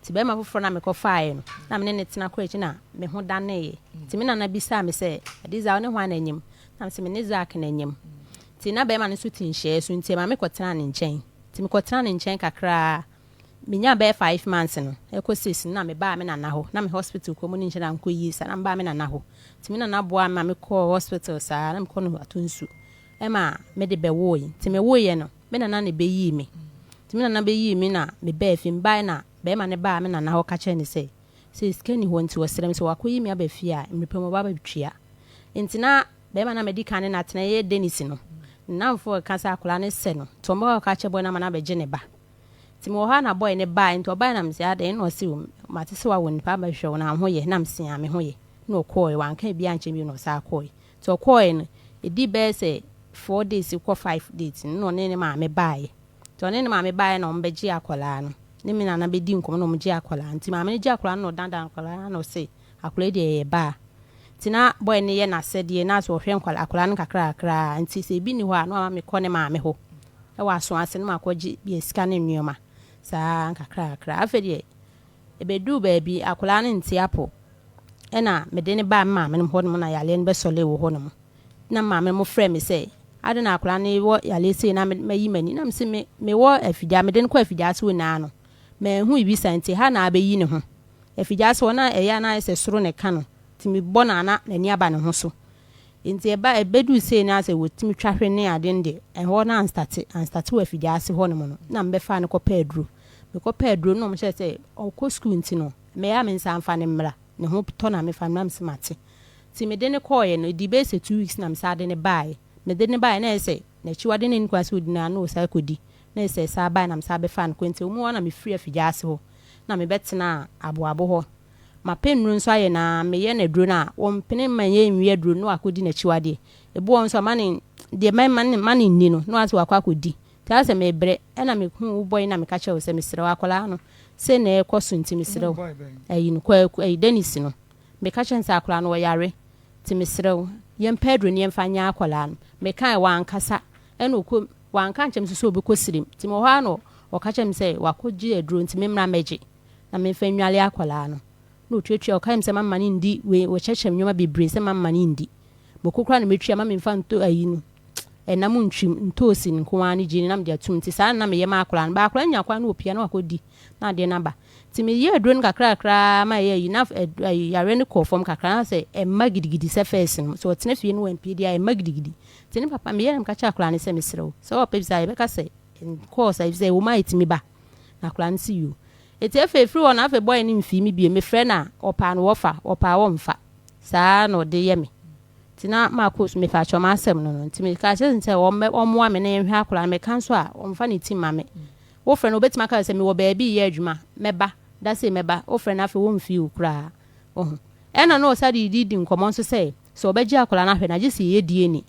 ti be ma foforo na me kofa ye no na me ne tena ko echi na me ho dane ye ti me na bisa me se adiza one ho ananyim na me se me ne zak na anyim ti na be ma ne so tinhye so nti ma me kotena ne nchen ti me kotena ne nchen kakra minya be 5 months no ekosis na me ba me na ho na me hospital ko mu ni nhyira nko yi sa na ba me na ho ti me na boa ma me ko hospital sa na me ko no atonsu e ma me de be wo yi ti me wo ye no me na ne be yi mi ti me na be yi mi na me ba fi mba na be ma ne ba me na ho ka che ni se skani ho nti wo serem se wakoyi mi aba fi a me pemo ba ba twia nti na be ma na medical ne na tena ye Dennis no na mfo kasa akula ne se no to mba ka che boy na ma na be je ne ba timo ha na boy ne ba into ba na mse ade no si mate se wa won pa ba hwe na ho ye na mse a me ho ye no koy wan kan bia nche bi no sa koy to koy no edi be se 4 days ko 5 days no ne ma me bae to ne ma me bae no mbeji akola no ne mi na be di nkom no mji akola nti ma me ji akola no dandan akola no se akola de ye ba tina boy ne ye na sede na so hwe nkola akola no kakra nti se bi ni ho a no ma me ko ne ma me ho e wa so ase no ma ko ji bi esika ne nnuoma sa kakra afede ebedu baabi akola ne nti apo ena mede ne ba maame no hodom na yale ne besole wo honom na maame mo frɛ me sɛ ade na akola ne wo yale sei na mayi mani na mse me wo afidia mede ne ko afidia so na no me hu ibi santi ha na abeyi ne ho afidia so na eya na ese soro ne ka no ti me bɔ na n'ani aba ne ho so nti eba ebedu sei na sɛ wotimi twahwe ne ade nde ɛhɔ na anstart wo afidia se honom no na mbefa ne ko pedro me ko pedro no mo hyɛ sɛ ɔkɔ school nti no me ya me nsa amfa ne mmra ne ho to na me fa nam se mate ti me de ne koye no di be se 2 weeks na me sa de ne bae me de ne bae na ese na chiwade ne nkwa se odina na o Sarkodie na ese sa bae na me sa be fa ne kwenti omu na me free afigya ase ho na me betena aboabo ho ma penru nso aye na me ye na duro na wo mpene man ye nwie duro no akodi na chiwade ebu won so mane de mane ni no no ase wakwa akodi ta se me bre na me hu boy na me ka che wo se me sere wakola no se na ekoso nti me sere ayi no kwa ayi Dennis no me ka che nsa akola no wo yare ti me sere yem pedro ni emfanya akola no me kan wa ankasa ena okọ wa anka nchem so obi kosirim ti mo ha no o ka chem se wakoji eduro nti me mra meji na me fa nwale akola no no twetwe o ka se mamma ni ndi we wo chechem nyoma bebre se mamma ni ndi bokokra na metwa ma me mfa nto ayi no na mu ntwim ntosi nko ani gini na me dia tum ti sa na me yema akola no ba akola nya kwa na opia na wakodi na de na ba ti me ye eduro kakra ma ye yi na yare ne ko form kakra na se magidigidi se face no so tena fie no wampi dia magidigidi ti ne papa me ye na ka cha akola ne se me serew so o pebisa ye be ka se course I say wo ma itimi ba na akola ne si you eti efe free one afa boy ne mfi mi bie me frɛ na opa no wofa opa wo mfa saa no de ye me tina Maa Akos me fa choma asem no nti me ka che nse wo mo ame na ehwe akola me kan so a omfa ne ti mame wo frɛ no obetima ka se me wo baabi ye adwuma meba da se meba wo frɛ na afa wo mfi ukra ohu ena no osadi didi nkomo nso se so obeji akola na hwe na gisi ye die ni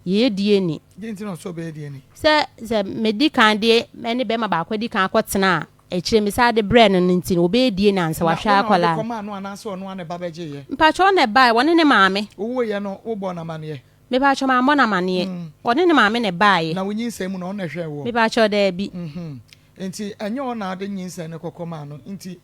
ye die ni genti no so be die ni se medical de ene be ma ba kwadi kan akotena echire mi sa de brain no nti no be die na ansa wa hwa akola ko ma no ananse ono ane ba beje ye mpa cho ne bai woni ne maame wo ye no wo bo na mane me ba cho ma mo na mane woni ne maame ne bai na wonyi nsem no ono hwe wo me ba cho da bi enti enye ono ade nyinsa ne kokoma no enti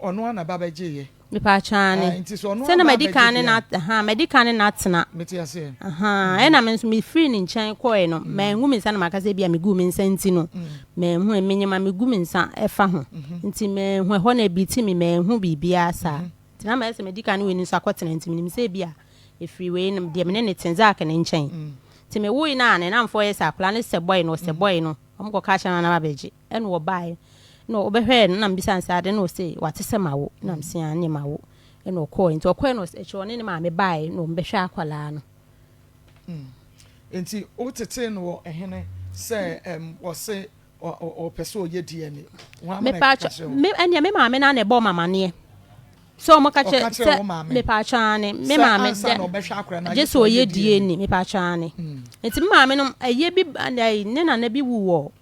ono ana ba beje ye me pa chane se na medical ne na medical ne na tena meti ase ena me free ni nchan koe no me hu me nsa na makase bia me gu me nsa nti no me hu emenyema me gu me nsa efa ho nti me hu ho na biti me hu bibia sa tina ma ese medical ne we ni so akotena nti me se bia e free we no de me ne tenza aka ne nchan ti me wo ina ne na mfo yes akra ne se boy no omko ka cha na babeji ene wo bai no obehwe na mbisa nsade no se watese mawo na msia ne mawo ene okọ nti okọ no e chone ne ma me bai no mbehwe akwala no nti o tete no ehene se wo se o peso ye DNA me pa me anya me ma me na ne bo mama ne so mo ka che me pa chane me ma me just o ye DNA me pa chane nti me ma me no eye bi ne na bi wu wo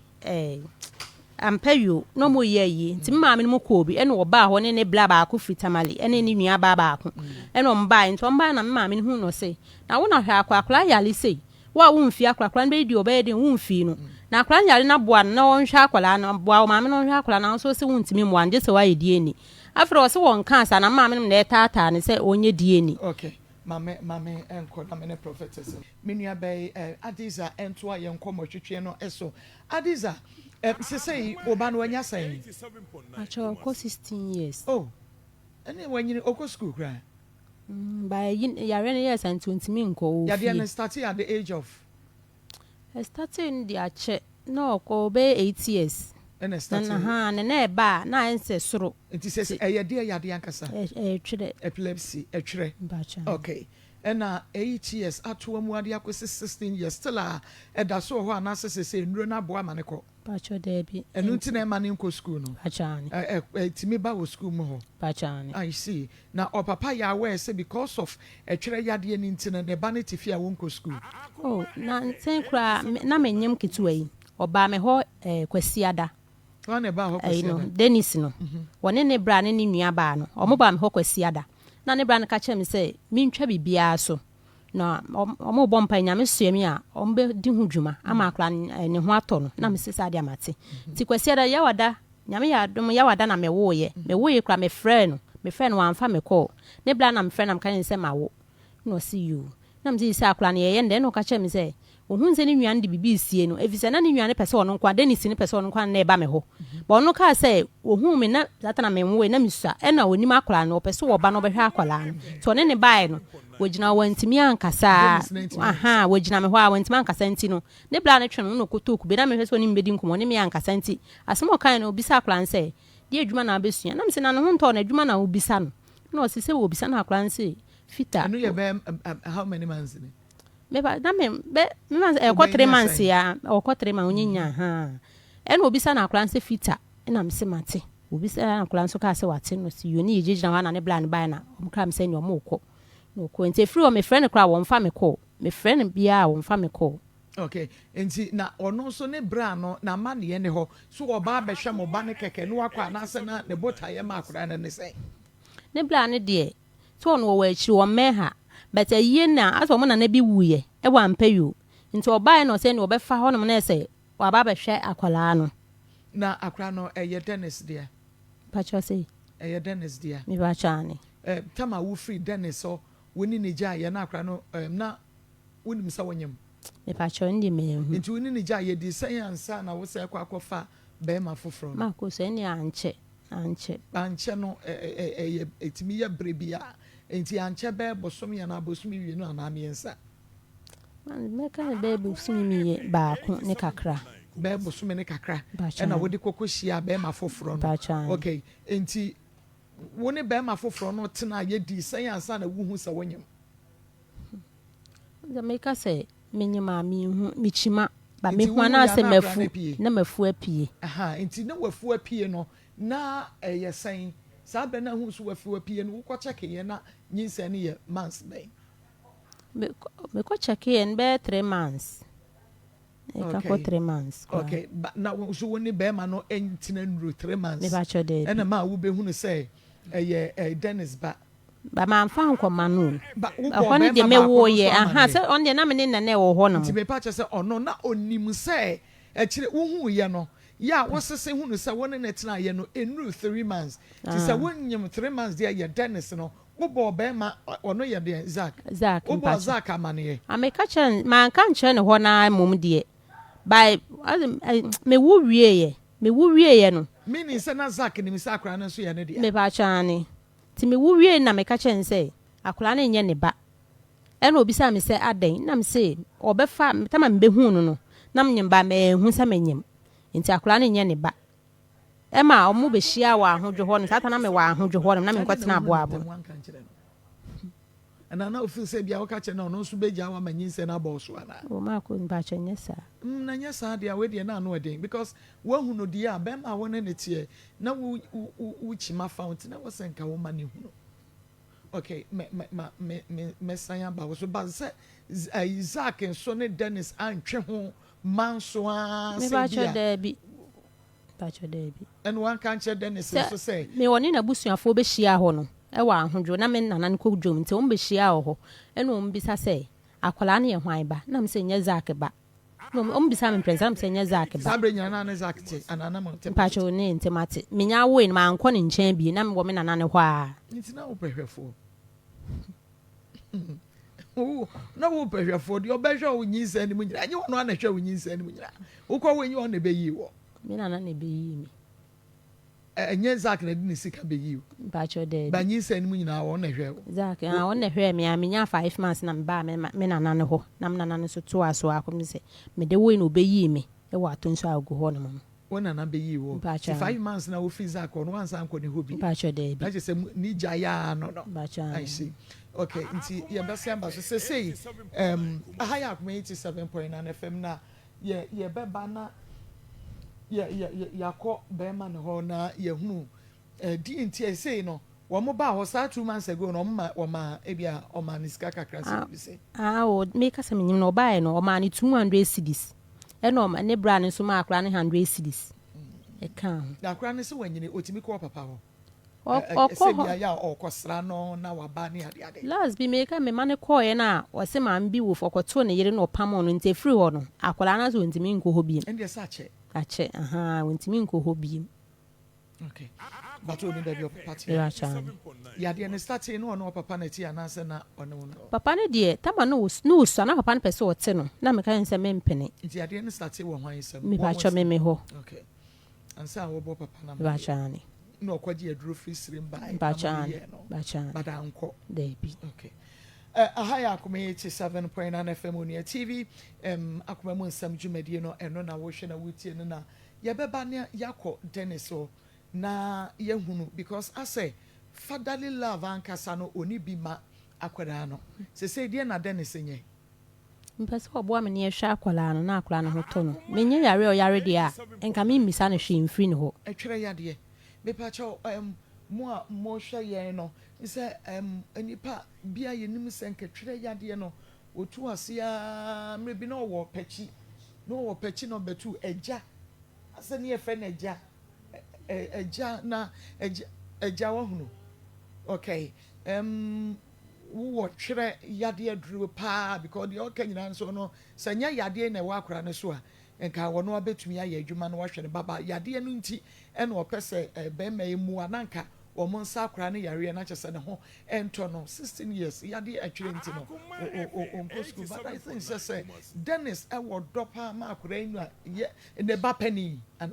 ampayo no mo ye yi nti me ma me no ko bi ene wo ba ho ne bla ba ko fitamale ene ni nua ba ko ene o mba nti o mba na me ma me hu no se na wo na hwa akwa yale se wa wo mfi akwa be di obedi wo mfi no na akwa yale na boa na wo hwa akwa na boa o ma me no hwa akwa na so se wo ntimi mo anje se wa ye DNA afro se won kansa na ma me na tata ne se onye DNA okay mame enko na me ne prophetess me nua be Adiza ento aye nko mo twetwe no eso Adiza se say oba no anya sai acho ko 16 years oh ene wanyini oko school cry by yare ne years and 20 min ko ya dey started at the age of starting the ache no ko be 8 years and started na ba na ense soro it says dey ya dey ankasa twede epilepsy twere okay and 8 years atoa mu ade akosi 16 years still da so ho ana sese nro na boa maneko pacho debi enu ti na mani nko school no pachani timi ba wo school mo ho pachani I see na o papa ya aware say because of twere yade ni ntina ne ba ne tifi a wo nko school oh na nten kra na menyem ketua yi oba me ho kwasiada wane ba ho kwasiada Dennis no wone ne bra ne nua ba no omo ba me ho kwasiada na ne bra ne ka chem say mintwa bibia so na omo bompa nyame suemi a ombe di hu dwuma ama akra ne ho ato no na mesesa dia mate ti kwasiada ya wada nyame ya dom ya wada na mewoye kra me frɛ no wanfa me call ne bra na me frɛ na me kan se mawo no see you na me say akra ne ye nde no ka chem say ohun se ni nwan de bibi sie no efise na ni nwan pese ono kwa Dennis ni pese ono kwa na eba me ho ba ono ka say ohun me na zata na me nwe na misua e na onim akora no pese wo ba no behwe akwala no to ne bai no wogina wantimi ankasa wogina me ho a wantimi ankasa nti no ne bla na twe no kotoku be na me hwese onim bedi nkomo ne me ankasa nti asemo kan no obisa akora nse de adwuma na abesua na me se na no ho nto na adwuma na obisa no na osise wo obisa na akora nse fita anu ye be how many months ni me ba na me ko 3 months ya o ko 3 months onyinya ena obisa na akora nse fita ena me se mate obisa na akora nso ka se wate no si yoni yejina wa na ne bla ne bai na omkra me se ni omoko no ko nti free o me friend kra wo mfa me call me friend bia wo mfa me call okay nti na ono so ne bra no na ma ne ne ho so oba be hwe mo ba ne keke no akwa na se na ne botaye ma akora na ne se ne bra ne de so no wo achi wo meha but aye na aso mo na na bi wuye e wa mpayo nti oba no se ne obefa ho no na se wa ba be hwe akwala no na akra no eye Dennis dia pacho se eye Dennis dia mi ba chane tama wo free Dennis so woni ne ja ye na akra no na woni misa wonyem me pacho ndi me hu nti woni ne ja ye di sen ansa na wo se kwa akofa be ma foforo ma ko se ni anche no etimi ye brebia nti anche be bosom ya na bosom wie no ana miensa man me kan be bosom mi ye ba ko ne kakra be bosom ne kakra na wodi kokohia be ma foforo no okay nti woni be ma foforo no tena ye di sen ansa na wuhu sa wonyem da me ka se menyima mi hu michima ba me hu na se mafu na mafu apie nti na wafu apie no na ye sen sa be na hu so wafu apie no wo check ye na nyinsa ne ye months be me ko check ye be 3 months e ka ko 3 months okay na so woni be ma no entina nru 3 months me ba cho de na ma wo be hu no say ye Dennis ba ma mfa nkoma no ba hone de me wo ye se on de na me ne na wo ho no ti be pa che se ono na onim se akire wo hu ye no ya wo sese hu no se woni na tina ye no enru 3 months ti se wonyem 3 months de ye Dennis no wo bo be ma ono ye de Zak wo bo Zak amane ameka che man kan che ne ho na mum de by me wo wie ye no mini se na Zak ni mi sa akra na so ye ne de me ba chane ti me wo wie na me ka che nse akura na nye ne ba ɛna obisa me sɛ adan na me sɛ ɔbɛfa tama me behu no na me nyimba me hu sɛ me nyim nti akora ne nye ne ba ɛma ɔmo behia wɔ ahodwo hɔ no sata na me wɔ ahodwo hɔ no na me nkɔtena aboabo and I feel say bia waka che na no so beja wa manyinse na bo so ana o ma ko mba che nyesa na nyesa dia we dia na no eden because wahu no dia bem a wona ne tie na wo chima fountain na wo senka wo ma ne hu no okay me sanya ba wo so ba se Isaac and so ne Dennis antwe ho manso a se bia me ba cho debi and one can che Dennis so say me woni na busuafo be hia ho no ewa ahodwo na me nana nko dwom nti o mbehia ho ene o mbisa se akwala na ye hwan ba na me se nye Zak ba no o mbisa me prensa me se nye Zak ba sabre nyana na Zak te anana mo te pacho ne ntemate menya wo en ma anko ne nchen bi na me wo me nana ne hɔ a nti na wo pehwefo oh na wo pehwefo de obehwe wo nyinsa ni mu nyira nye wono ana hwe wo nyinsa ni mu nyira wo kɔ wo nyi on ne beyi wo me nana ne beyi mi enye Zak na di ne sika beyi pacho de ba nyinsa ni mu nyina wo na hwe Zak a wo na hwe me a menya 5 months na me ba me nana ne hɔ na me nana ne so to aso akom se me de wo no beyi mi e wa to nso agu hɔ no mo wo nana beyi wo 5 months na wo fi Zak on wan san ko ne hobi pacho de na je se ni jaya no pacho I see okay nti ye bese amba so say ahaya Akoma 87.9 FM na ye beba na yakɔ bema ne ho na ye hunu di nti say no wo mo ba ho sa 2 months ago no wo ma ebia o ma niska kakra se bi se o me ka se menyim no ba e no o ma ni 200 cedis e no ma ne bra ne so ma akra ne 100 cedis e kan na akra ne se wanyine otimi ko papa ho o bia ya o kosra no na wa ba ne ade last bi me ka me ma ne ko ye na o se ma mbi wo fokoto ne yere no pam no nte free ho no akra na so ntimi nko ho bi ende sa che ache ntimi nko ho bi okay but we need that your party ya de ne start no papa na ti anase na one no papa ne de tama no so na papa ne pese o te no na me ka nse me mpene nti ya de ne start wo hwan isem me ba cho me ho okay ansa wo bo papa na ba chani no kwaji aduru free stream by ba chani badanko dey bi okay ahaya Akoma 87.9 FM on your TV Akoma mo nsam dwumadie no eno na wo hwe na wutie no na ye beba ne yakɔ Dennis o na yehunu because I say fatherly love ankasa no oni bi ma akwara no se die na Dennis nye mpese obo me ne hwa akwala no na akwala no hoto no menye yare o yare dia enka me misa no hwe mfiri no ho etwere yade me pa cho mo hwe ye no se enipa bia ye nim se nka twere yade no otu asia mrebi no wo pechi no betu eja ase ne efe na eja eja na eja wo hunu okay wo twere yade aduru pa because the okay nyina so no sanya yade na wa akora ne so a enka wono abetumi aye adwuma no wahwe ne baba yade no nti ene opese be ma emu ananka wo mo nsa akora ne yare na kyese ne ho ento no 16 years yade atwere nti no on school but I think say Dennis e wo dopa ma akora enu a ye ne ba pani and